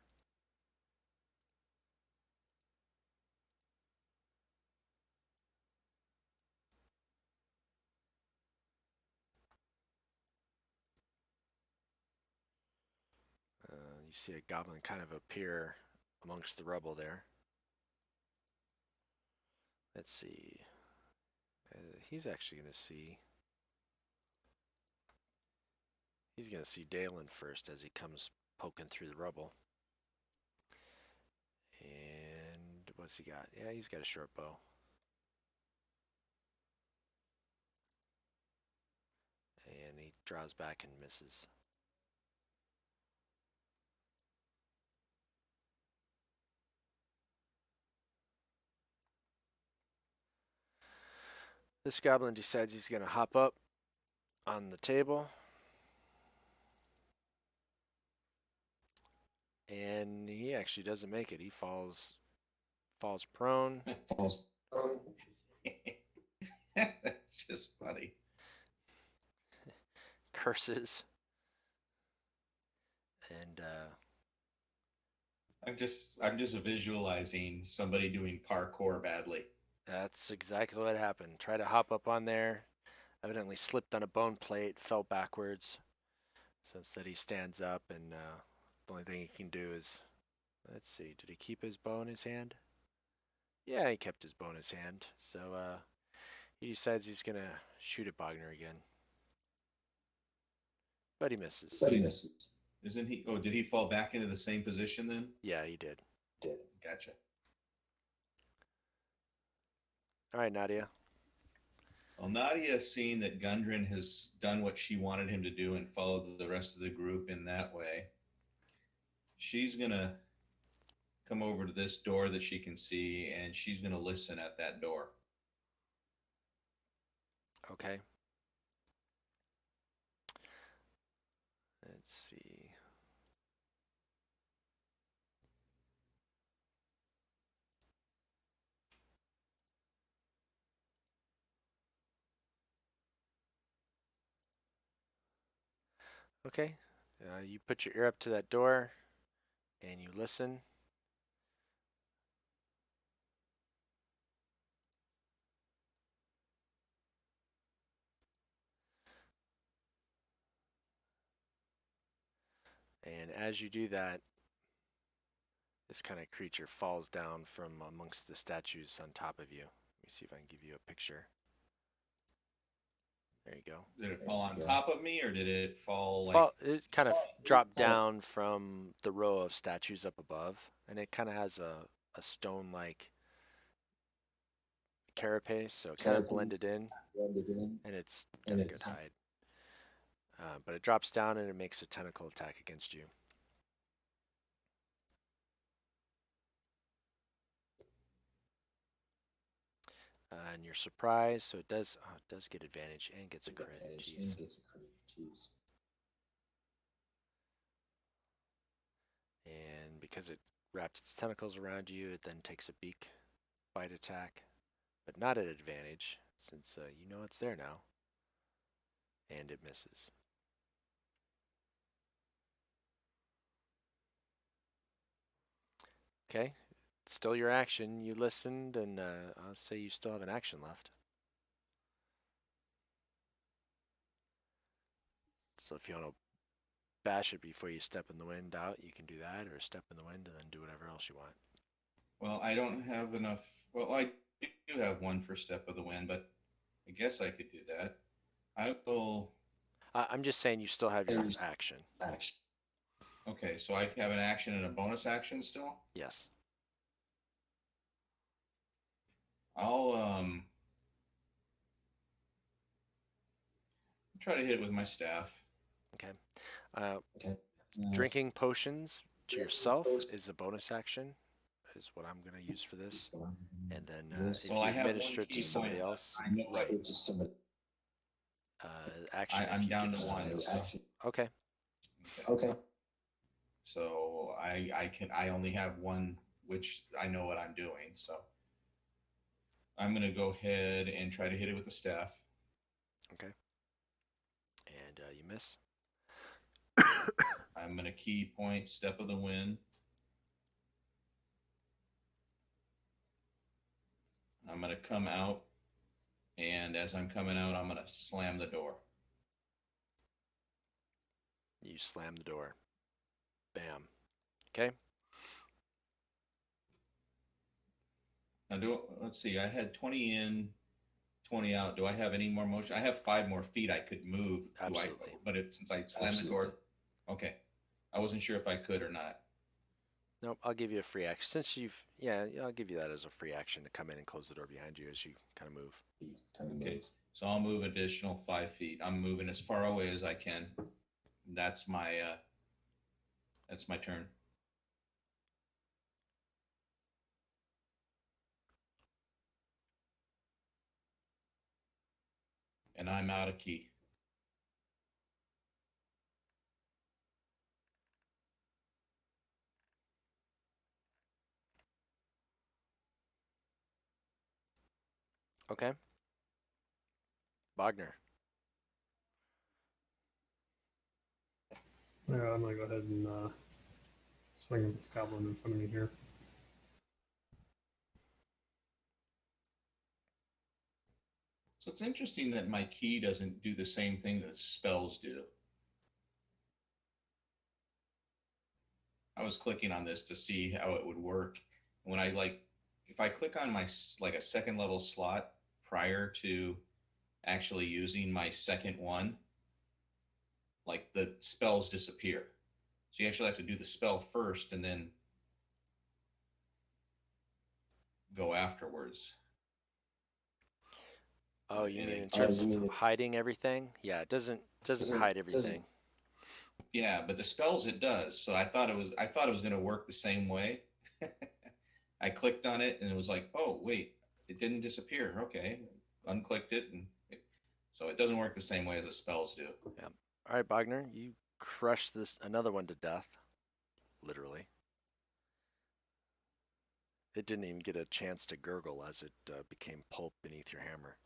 You see a goblin kind of appear amongst the rubble there. Let's see. He's actually going to see. He's going to see Dalen first as he comes poking through the rubble. And what's he got? Yeah, he's got a short bow. and he draws back and misses. This goblin decides he's going to hop up on the table. And he actually doesn't make it. He falls prone.
That's just funny.
Curses. And
I'm just visualizing somebody doing parkour badly.
that's exactly what happened. Tried to hop up on there. Evidently slipped on a bone plate, fell backwards. So instead he stands up, and the only thing he can do is, let's see, did he keep his bow in his hand? Yeah, he kept his bow in his hand. So he decides he's going to shoot at Bogner again. But he misses.
Isn't he? Oh, did he fall back into the same position then?
Yeah, he did.
Gotcha.
All right, Nadia.
Well, Nadia, seeing that Gundren has done what she wanted him to do and followed the rest of the group in that way, she's going to come over to this door that she can see, and she's going to listen at that door.
Okay. Let's see. Okay. You put your ear up to that door and you listen. And as you do that, this kind of creature falls down from amongst the statues on top of you. Let me see if I can give you a picture. There you go.
Did it fall on top of me, or did it fall
It kind of dropped down from the row of statues up above, and it kind of has a stone-like carapace, so it kind of blended in, and it's got a good hide. But it drops down and it makes a tentacle attack against you. And you're surprised, so it does get advantage and gets a crit. Jeez. And because it wrapped its tentacles around you, it then takes a beak bite attack, but not at advantage, since you know it's there now. And it misses. Okay, still your action. You listened, and I'll say you still have an action left. So if you want to bash it before you step in the wind out, you can do that, or step in the wind and then do whatever else you want.
Well, I don't have enough. Well, I do have one for Step of the Wind, but I guess I could do that. I will.
I'm just saying you still have your action.
Okay, so I have an action and a bonus action still?
Yes.
I'll try to hit it with my staff.
Okay. Drinking potions to yourself is a bonus action, is what I'm going to use for this. And then if you administer it to somebody else, right. Action
I'm
if you
down
give
to
it
one.
somebody else. Okay.
So I only have one, which I know what I'm doing. So I'm going to go ahead and try to hit it with the staff.
Okay. And you miss.
I'm going to key point Step of the Wind. I'm going to come out, and as I'm coming out, I'm going to slam the door.
You slam the door. Bam. Okay.
Now, let's see. I had 20 in, 20 out. Do I have any more motion? I have 5 more feet I could move.
Absolutely.
Since I slammed the door, okay. I wasn't sure if I could or not.
Nope, I'll give you a free action. Since I'll give you that as a free action to come in and close the door behind you as you kind of move.
Okay. So I'll move additional 5 feet. I'm moving as far away as I can. That's my turn. And I'm out of key.
Okay. Wagner.
Yeah, I'm gonna go ahead and swing at this goblin in front of me here.
So it's interesting that my key doesn't do the same thing that spells do. I was clicking on this to see how it would work. When if I click on my like a second level slot prior to actually using my second one, like the spells disappear. So you actually have to do the spell first and then go afterwards.
Oh, you mean in terms of hiding everything? Yeah, it doesn't hide everything.
Yeah, but the spells it does. So I thought it was going to work the same way. I clicked on it and it was like, oh wait, it didn't disappear. Okay, unclicked it, and so it doesn't work the same way as the spells do.
Yeah. All right, Wagner, you crushed another one to death, literally. It didn't even get a chance to gurgle as it became pulp beneath your hammer.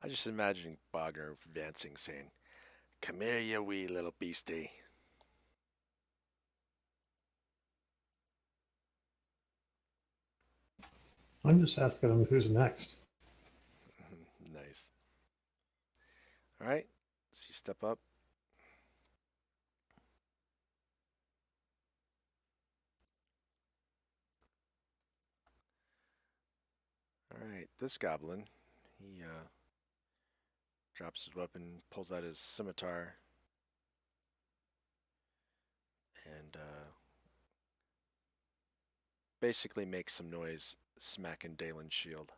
I just imagining Wagner advancing, saying, "Come here, you wee little beastie."
I'm just asking him who's next.
Nice. All right, so you step up. All right, this goblin, he drops his weapon, pulls out his scimitar, and basically makes some noise smacking Dalen's shield.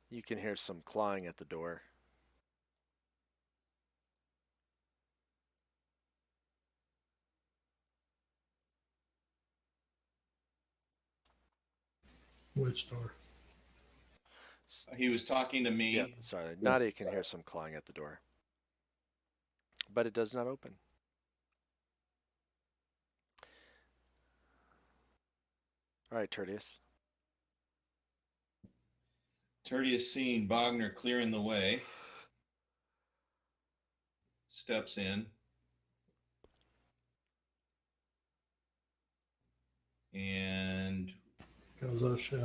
You can hear some clawing at the door.
Which door?
He was talking to me.
Yeah, sorry. Nadia can hear some clawing at the door. But it does not open. All right, Tertius.
Tertius, seeing Wagner clearing the way, steps in and
Goes, oh shit.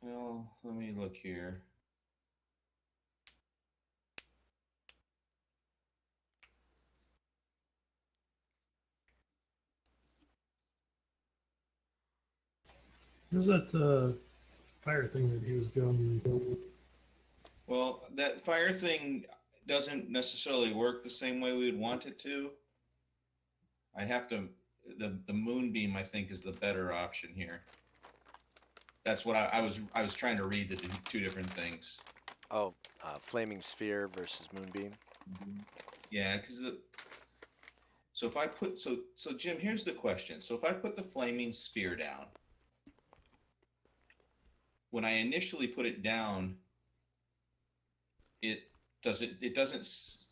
well, let me look here.
Who's that fire thing that he was doing?
Well, that fire thing doesn't necessarily work the same way we would want it to. I have to. The moonbeam, I think, is the better option here. That's what I was trying to read the two different things.
Oh, flaming sphere versus moonbeam.
Yeah, because so if I put so Jim, here's the question. So if I put the flaming sphere down, when I initially put it down, it doesn't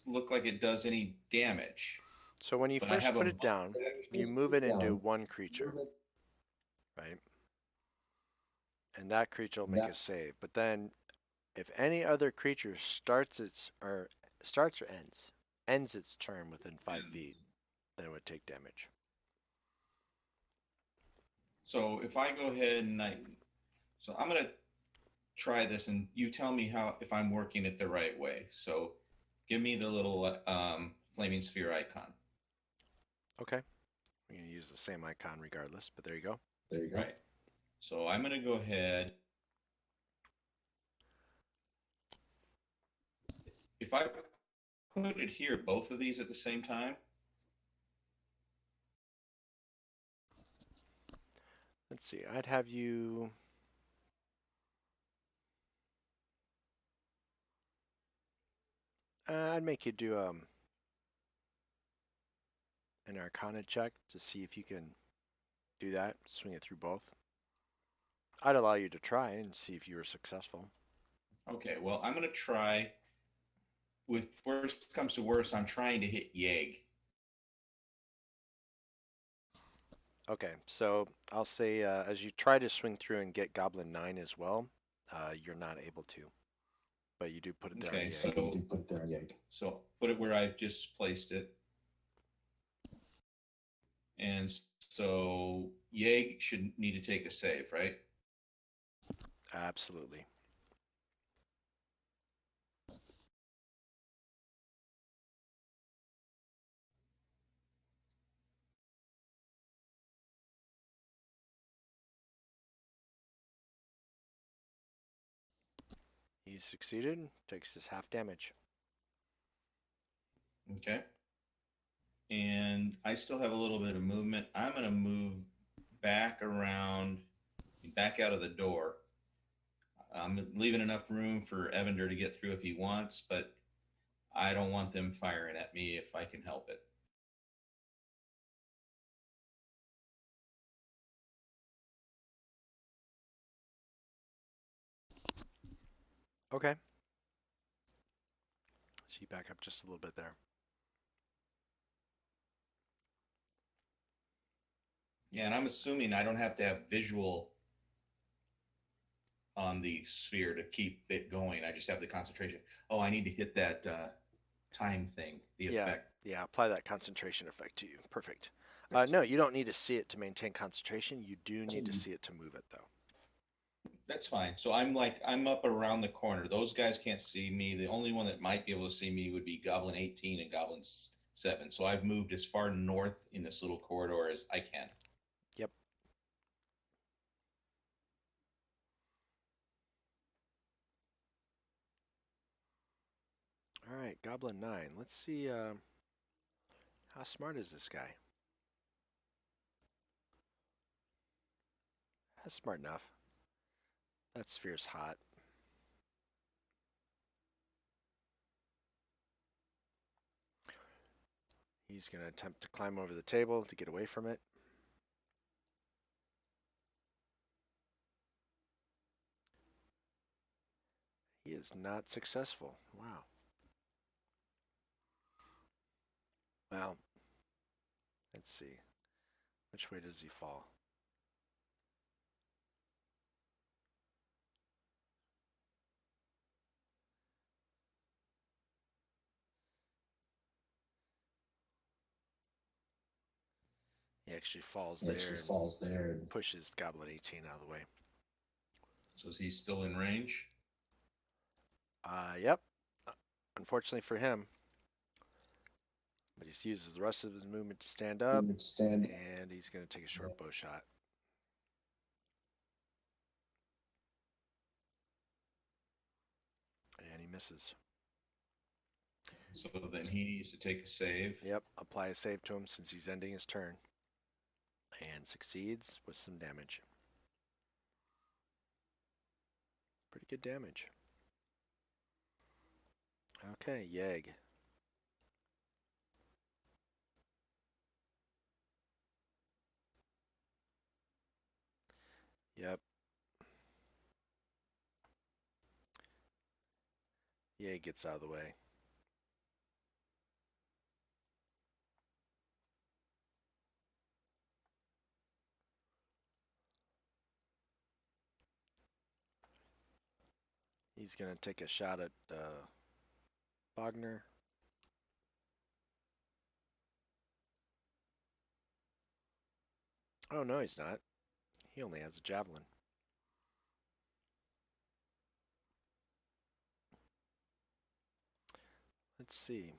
look like it does any damage.
So when you first put it down, you move it into one creature, right? And that creature will make a save. But then, if any other creature starts or ends its turn within 5 feet, then it would take damage.
So if I go ahead and so I'm gonna try this, and you tell me if I'm working it the right way. So Give me the little flaming sphere icon.
Okay. I'm going to use the same icon regardless, but there you go.
There you go. Right. So I'm going to go ahead. If I put it here, both of these at the same time.
Let's see. I'd have you. I'd make you do an Arcana check to see if you can do that. Swing it through both. I'd allow you to try and see if you were successful.
Okay, well, I'm going to try. With worst comes to worst, I'm trying to hit Yeg.
Okay, so I'll say as you try to swing through and get Goblin 9 as well, you're not able to. But you do put it there.
Okay, so put it where I've just placed it. And so Yeg should need to take a save, right?
Absolutely. He succeeded, takes his half damage.
Okay. And I still have a little bit of movement. I'm going to move back around, back out of the door. I'm leaving enough room for Evander to get through if he wants, but I don't want them firing at me if I can help it.
Okay. So you back up just a little bit there.
Yeah, and I'm assuming I don't have to have visual on the sphere to keep it going. I just have the concentration. Oh, I need to hit that time thing, the effect.
Yeah, apply that concentration effect to you. Perfect. No, you don't need to see it to maintain concentration. You do need to see it to move it, though.
That's fine. So I'm up around the corner. Those guys can't see me. The only one that might be able to see me would be Goblin 18 and Goblin 7. So I've moved as far north in this little corridor as I can.
Yep. All right, Goblin 9. Let's see how smart is this guy? That's smart enough. That sphere's hot. He's going to attempt to climb over the table to get away from it. He is not successful. Wow. Well, let's see. Which way does he fall? He actually falls there and pushes Goblin 18 out of the way.
So is he still in range?
Yep. Unfortunately for him. But he uses the rest of his movement to stand up, and he's going to take a short bow shot. And he misses.
So then he needs to take a save.
Yep, apply a save to him since he's ending his turn. And succeeds with some damage. Pretty good damage. Okay, Yeg. Yep. Yeg gets out of the way. He's going to take a shot at Bogner. Oh, no, he's not. He only has a javelin. Let's let's see.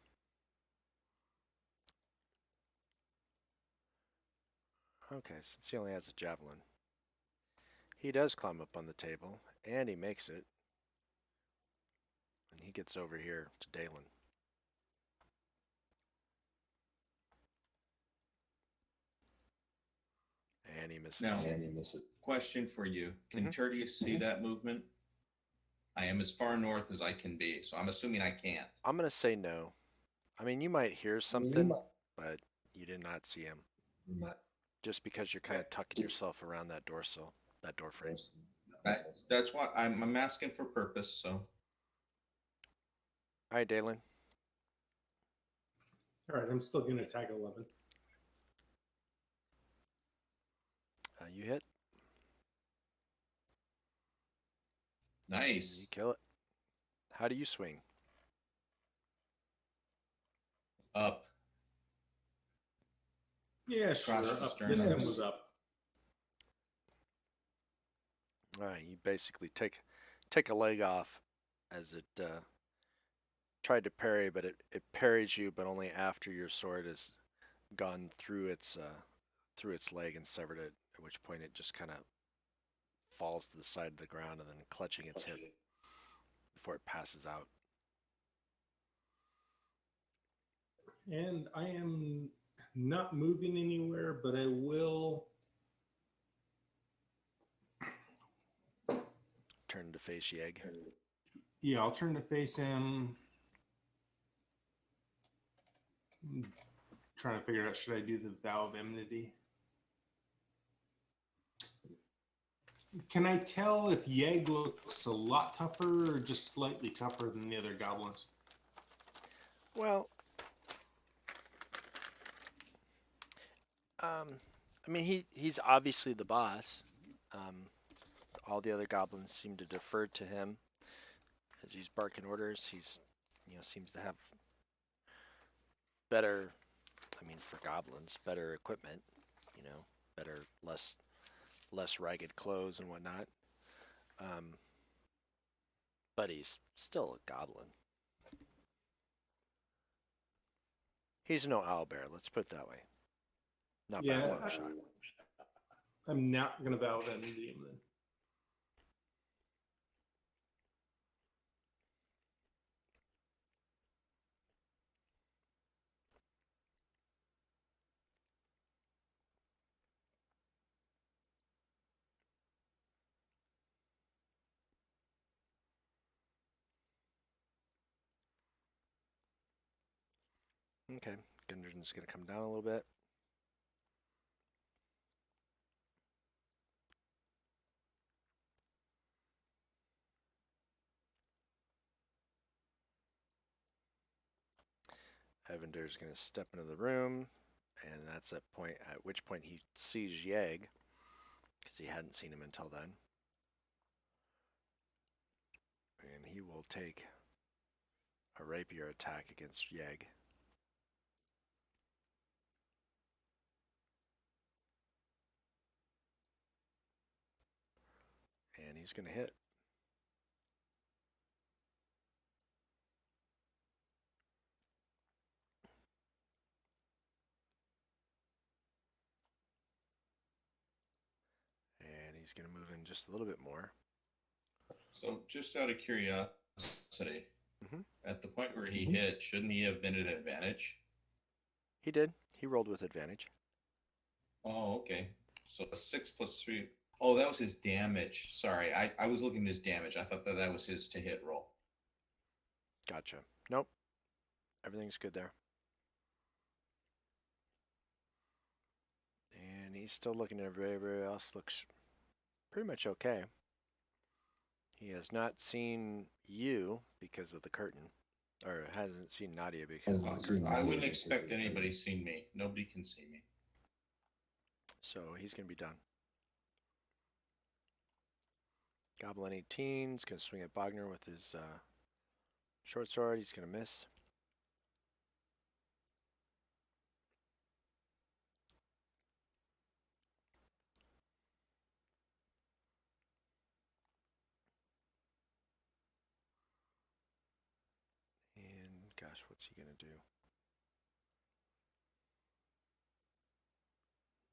Okay, since he only has a javelin, he does climb up on the table, and he makes it. And he gets over here to Dalen. And he misses.
Now, question for you. Can Tertius see that movement? I am as far north as I can be, so I'm assuming I can't.
I'm going to say no. I mean, you might hear something, but you did not see him. Just because you're kind of tucking yourself around that door frame.
That's why I'm asking for purpose, so.
All right, Dalen.
All right, I'm still going to attack 11.
You hit.
Nice.
You kill it. How do you swing?
Up.
Yeah, sure. Up. This one was up.
All right, you basically take a leg off as it tried to parry, but it parries you, but only after your sword has gone through its leg and severed it, at which point it just kind of falls to the side of the ground and then clutching its hip before it passes out.
And I am not moving anywhere, but I will
Turn to face Yeg.
Yeah, I'll turn to face him. I'm trying to figure out, should I do the Vow of Enmity? Can I tell if Yeg looks a lot tougher or just slightly tougher than the other goblins?
Well, I mean, he's obviously the boss. All the other goblins seem to defer to him as he's barking orders. He's, seems to have better, for goblins, better equipment, better, less ragged clothes and whatnot. But he's still a goblin. He's no owlbear, let's put it that way. Not by a long shot.
I'm not going to Vow of Enmity him then.
Okay, Gundren's going to come down a little bit. Evander's going to step into the room, and that's at which point he sees Yeg, because he hadn't seen him until then. And he will take a rapier attack against Yeg. And he's going to hit. And he's going to move in just a little bit more.
So just out of curiosity, at the point where he hit, shouldn't he have been at advantage?
He did. He rolled with advantage.
Oh, okay. So a 6 plus 3. Oh, that was his damage. Sorry, I was looking at his damage. I thought that was his to hit roll.
Gotcha. Nope. Everything's good there. And he's still looking at everybody else. Looks pretty much okay. He has not seen you because of the curtain. Or hasn't seen Nadia because of the curtain.
I wouldn't expect anybody seen me. Nobody can see me.
So he's going to be done. Goblin 18 is going to swing at Bogner with his short sword. He's going to miss. And got gosh, what's he gonna do?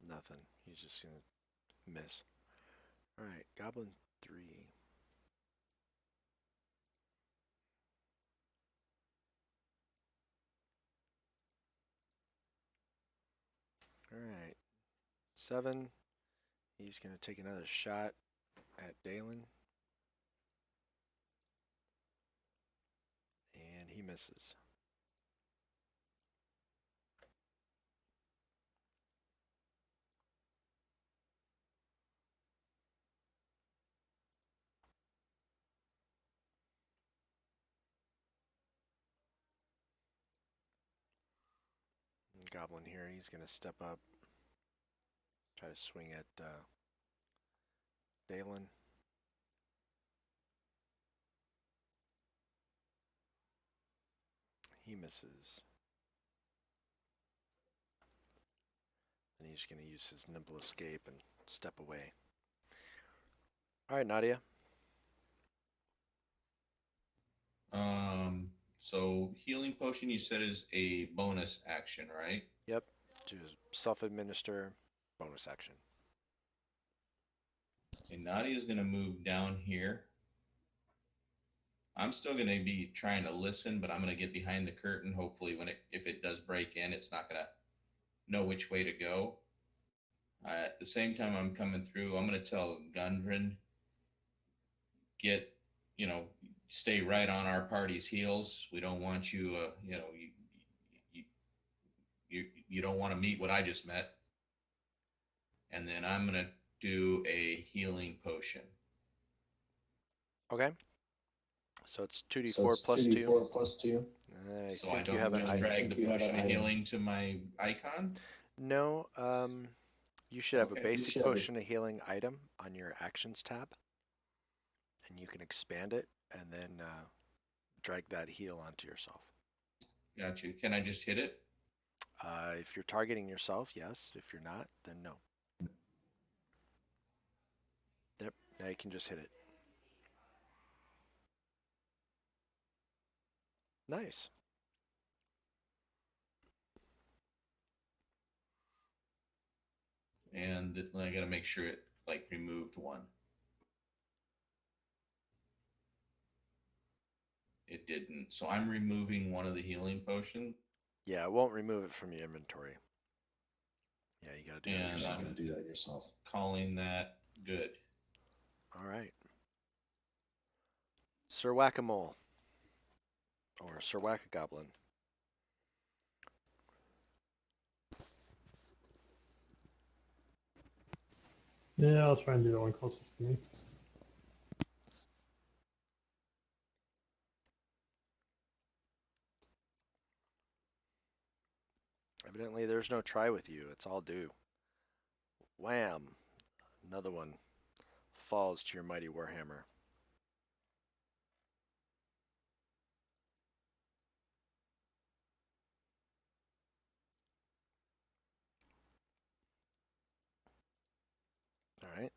Nothing. He's just gonna miss. Alright, Goblin 3. Alright. 7. He's gonna take another shot at Dalen. And he misses. Goblin here, he's gonna step up, try to swing at Dalen. He misses. And he's gonna use his nimble escape and step away. Alright, Nadia.
So healing potion you said is a bonus action, right?
Yep, to self-administer bonus action.
And Nadia's gonna move down here. I'm still gonna be trying to listen, but I'm gonna get behind the curtain. Hopefully, if it does break in, it's not gonna know which way to go. At the same time, I'm coming through. I'm gonna tell Gundren, get, stay right on our party's heels. We don't want you, you don't want to meet what I just met. And then I'm gonna do a healing potion.
Okay. So it's 2d4 plus 2.
2d4 plus 2.
I
So
think
I
you
don't
have an
just
item.
drag the potion of healing to my icon.
No, you should have a
Okay.
basic potion of healing item on your actions tab. And you can expand it and then drag that heal onto yourself.
Got you. Can I just hit it?
If you're targeting yourself, yes. If you're not, then no. Yep, now you can just hit it. Nice.
And I got to make sure it removed one. It didn't. So I'm removing one of the healing potions.
Yeah, it won't remove it from your inventory. Yeah, you gotta do that
And
yourself.
I'm going to do that yourself. Calling that good.
All right. Sir Whack-a-Mole. Or Sir Whack-a-Goblin.
Yeah, I'll try and do the one closest to me.
Evidently, there's no try with you. It's all do. Wham! Another one falls to your mighty warhammer. All right.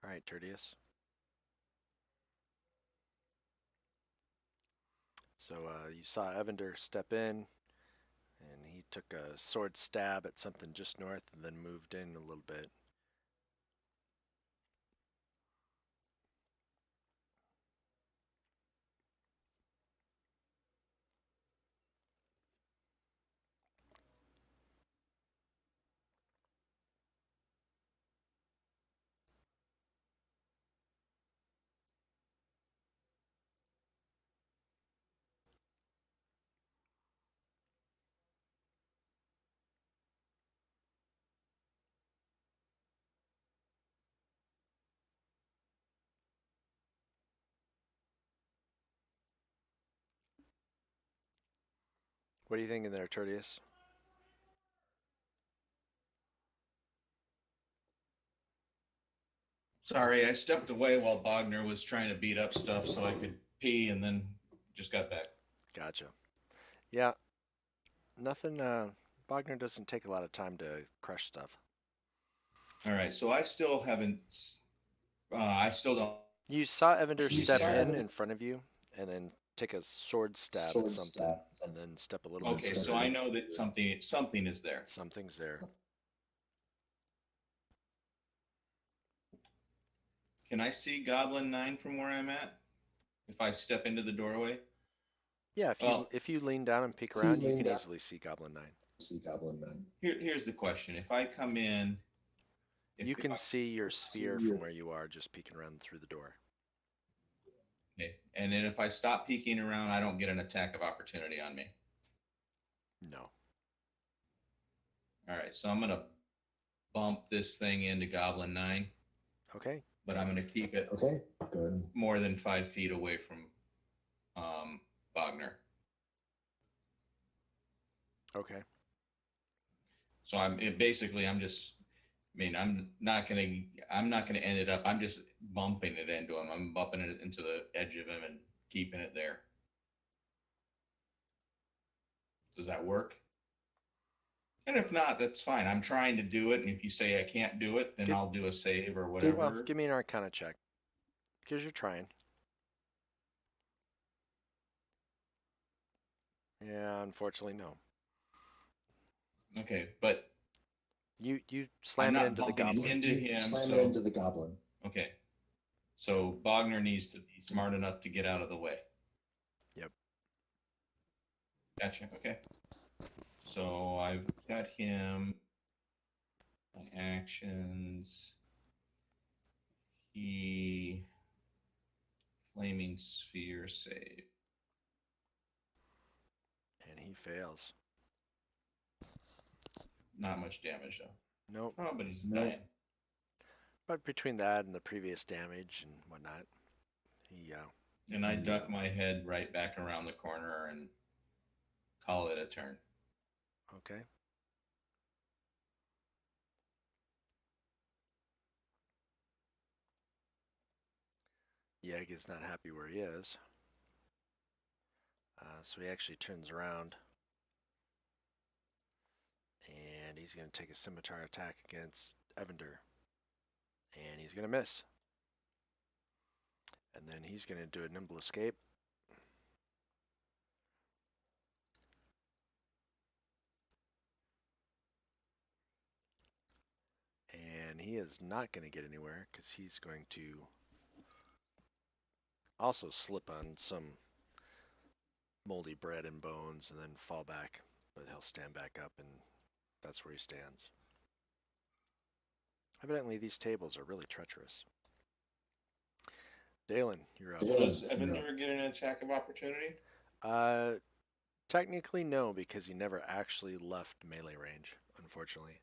All right, Tertius. So you saw Evander step in, and he took a sword stab at something just north and then moved in a little bit. What are you thinking there, Tertius?
Sorry, I stepped away while Bogner was trying to beat up stuff so I could pee, and then just got back.
Gotcha. Yeah, nothing. Wagner doesn't take a lot of time to crush stuff.
All right, so I still haven't. I still don't.
You saw Evander
You
step
saw
in front of you, and then take a sword stab at something, and then step a little bit
Okay,
further.
so I know that something is there.
Something's there.
Can I see Goblin 9 from where I'm at? If I step into the doorway?
Yeah,
Well,
if you lean down and peek around, you can easily see Goblin 9.
Here's the question. If I come in...
You can see your sphere from where you are, just peeking around through the door.
Okay, and then if I stop peeking around, I don't get an attack of opportunity on me.
No.
All right, so I'm going to bump this thing into Goblin 9.
Okay.
But I'm going to keep it more than 5 feet away from Wagner.
Okay.
So I'm just. I mean, I'm not gonna end it up. I'm just bumping it into him. I'm bumping it into the edge of him and keeping it there. Does that work? And if not, that's fine. I'm trying to do it, and if you say I can't do it, then I'll do a save or whatever.
Well, give me an Arcana check, because you're trying. Yeah, unfortunately, no.
Okay, but
you slam it into the goblin.
Into the goblin. Okay, so Bogner needs to be smart enough to get out of the way.
Yep.
Gotcha. Okay. So I've got him. My actions. He flaming sphere save.
And he fails.
Not much damage though.
Nope.
Oh, but he's dying.
But between that and the previous damage and whatnot, he
and I duck my head right back around the corner and call it a turn.
Okay. Yeg is not happy where he is. So he actually turns around. And he's going to take a scimitar attack against Evander. And he's going to miss. And then he's going to do a nimble escape. And he is not going to get anywhere because he's going to also slip on some moldy bread and bones and then fall back. But he'll stand back up, and that's where he stands. Evidently, these tables are really treacherous. Dalen, you're up.
Does Evander get an attack of opportunity?
Technically, no, because he never actually left melee range, unfortunately.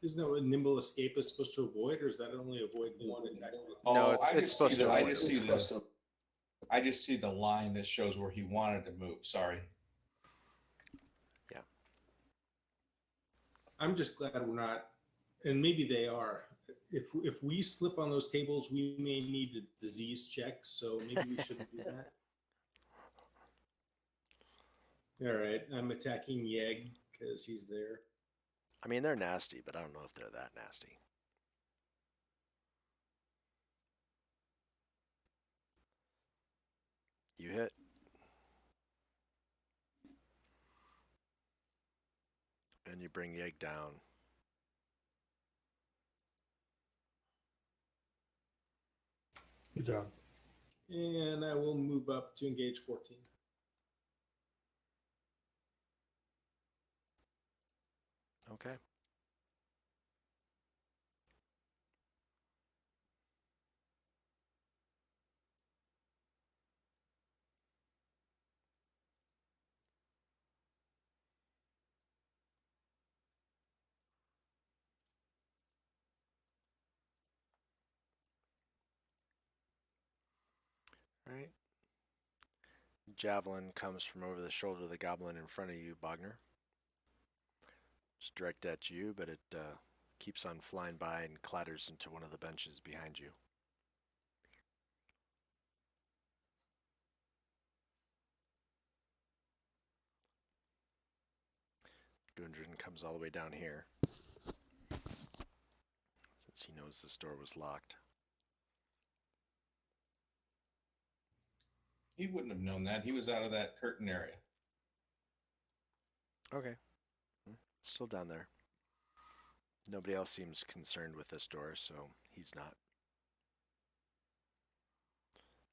Isn't that what nimble escape is supposed to avoid, or is that only avoid one attack?
No, it's supposed to avoid.
I just see the line that shows where he wanted to move. Sorry.
Yeah.
I'm just glad we're not, and maybe they are. If we slip on those tables, we may need a disease check, so maybe we shouldn't do that. All right, I'm attacking Yeg because he's there.
I mean, they're nasty, but I don't know if they're that nasty. You hit. And you bring Yeg down.
Good job.
And I will move up to engage 14.
Okay. Right. Javelin comes from over the shoulder of the goblin in front of you, Bogner. It's directed at you, but it keeps on flying by and clatters into one of the benches behind you. Gundren comes all the way down here, since he knows this door was locked.
He wouldn't have known that. He was out of that curtain area.
Okay. Still down there. Nobody else seems concerned with this door, so he's not.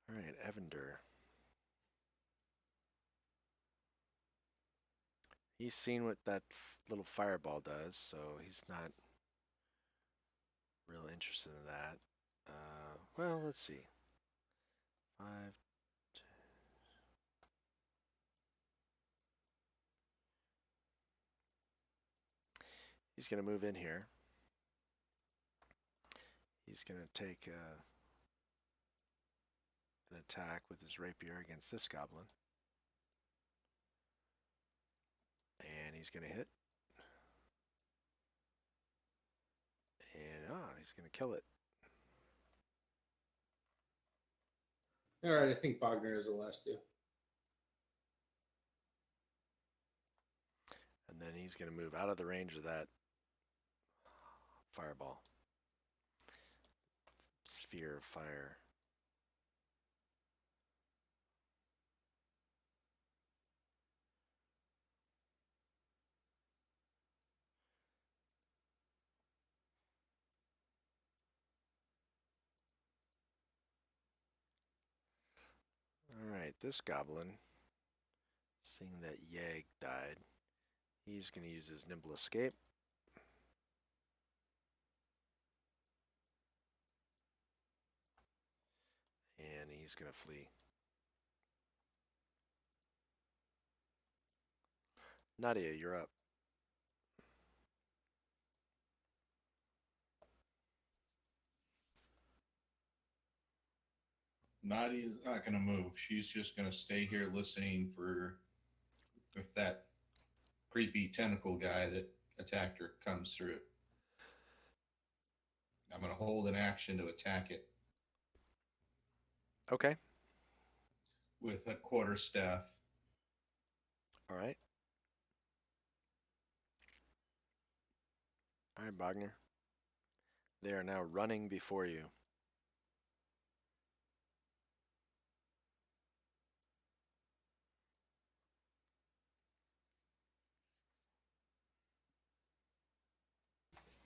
Alright, Evander. He's seen what that little fireball does, so he's not real interested in that. Well, let's see. 5, 10. He's going to move in here. He's going to take an attack with his rapier against this goblin. And he's going to hit. And he's going to kill it.
All right, I think Bogner is the last two.
And then he's going to move out of the range of that fireball. Sphere of fire. Alright, this goblin, seeing that Yag died, he's going to use his nimble escape. And he's going to flee. Nadia, you're up.
Nadia's not going to move. She's just going to stay here listening for if that creepy tentacle guy that attacked her comes through. I'm going to hold an action to attack it
Okay.
with a quarterstaff.
Alright. Alright, Bogner. They are now running before you.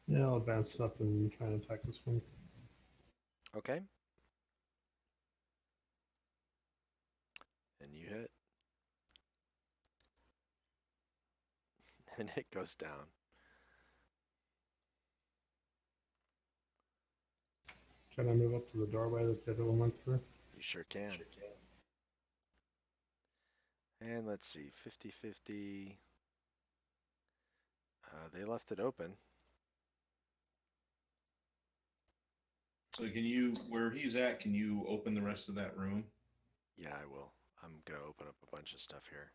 Yeah, I'll advance up and try and attack this one.
Okay. And you hit. And it goes down.
Can I move up to the doorway that the other one went through?
You sure can. And let's see, 50-50. They left it open.
So can you, where he's at, can you open the rest of that room?
Yeah, I will. I'm going to open up a bunch of stuff here.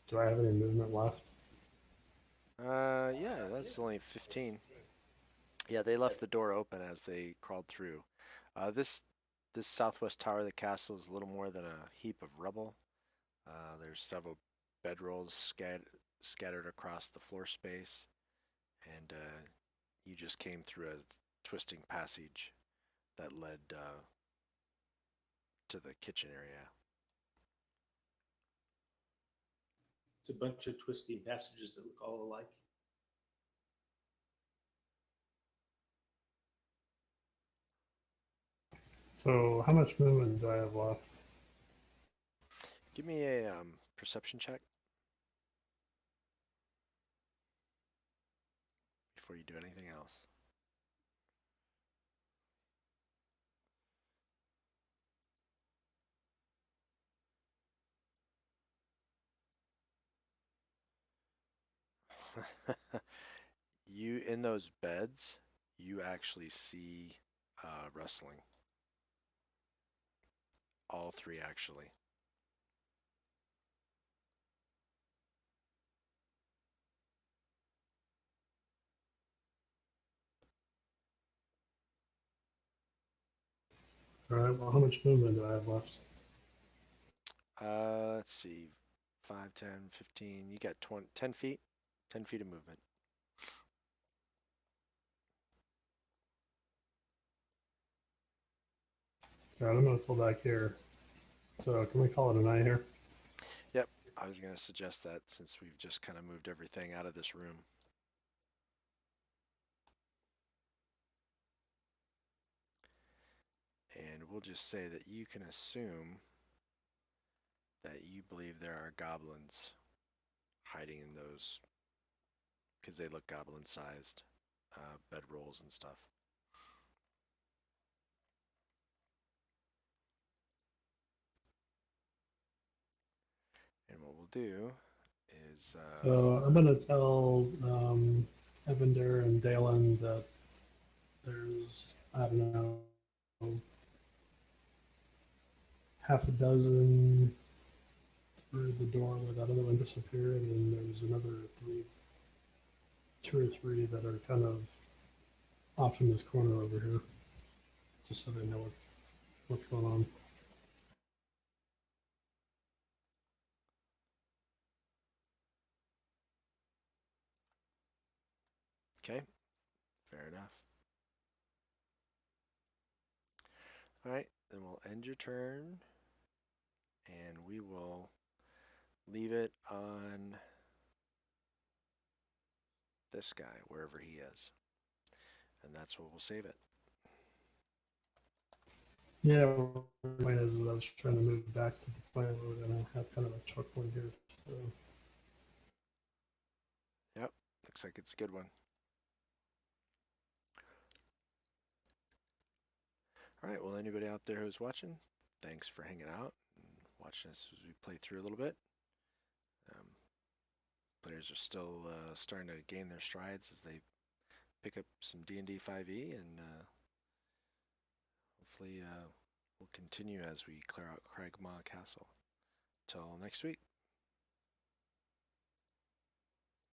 Do I have any movement left?
Yeah, that's only 15. Yeah, they left the door open as they crawled through. This southwest tower of the castle is a little more than a heap of rubble. There's several bedrolls scattered across the floor space, and you just came through a twisting passage that led to the kitchen area.
It's a bunch of twisting passages that look all alike.
So how much movement do I have left?
Give me a perception check before you do anything else. You in those beds, you actually see rustling. All three actually.
All right. Well, how much movement do I have left?
Let's see. 5, 10, 15. You got 20, 10 feet. 10 feet of movement.
All right. I'm gonna pull back here. So can we call it a night here?
Yep. I was going to suggest that since we've just kind of moved everything out of this room. And we'll just say that you can assume that you believe there are goblins hiding in those, because they look goblin-sized bedrolls and stuff. And what we'll do is
So I'm gonna tell Evander and Dalen that there's, I don't know, half a dozen through the door where that other one disappeared, and there's another two or three that are kind of off in this corner over here, just so they know what's going on.
okay, fair enough. All right, then we'll end your turn, and we will leave it on this guy, wherever he is. And that's where we'll save it.
Yeah, the point is that I was trying to move back to the point where we're gonna have kind of a choke point here. So
Yep, looks like it's a good one. All right, well, anybody out there who's watching, thanks for hanging out and watching us as we play through a little bit. Players are still starting to gain their strides as they pick up some D&D 5e, and hopefully we'll continue as we clear out Cragmaw Castle. Till next week.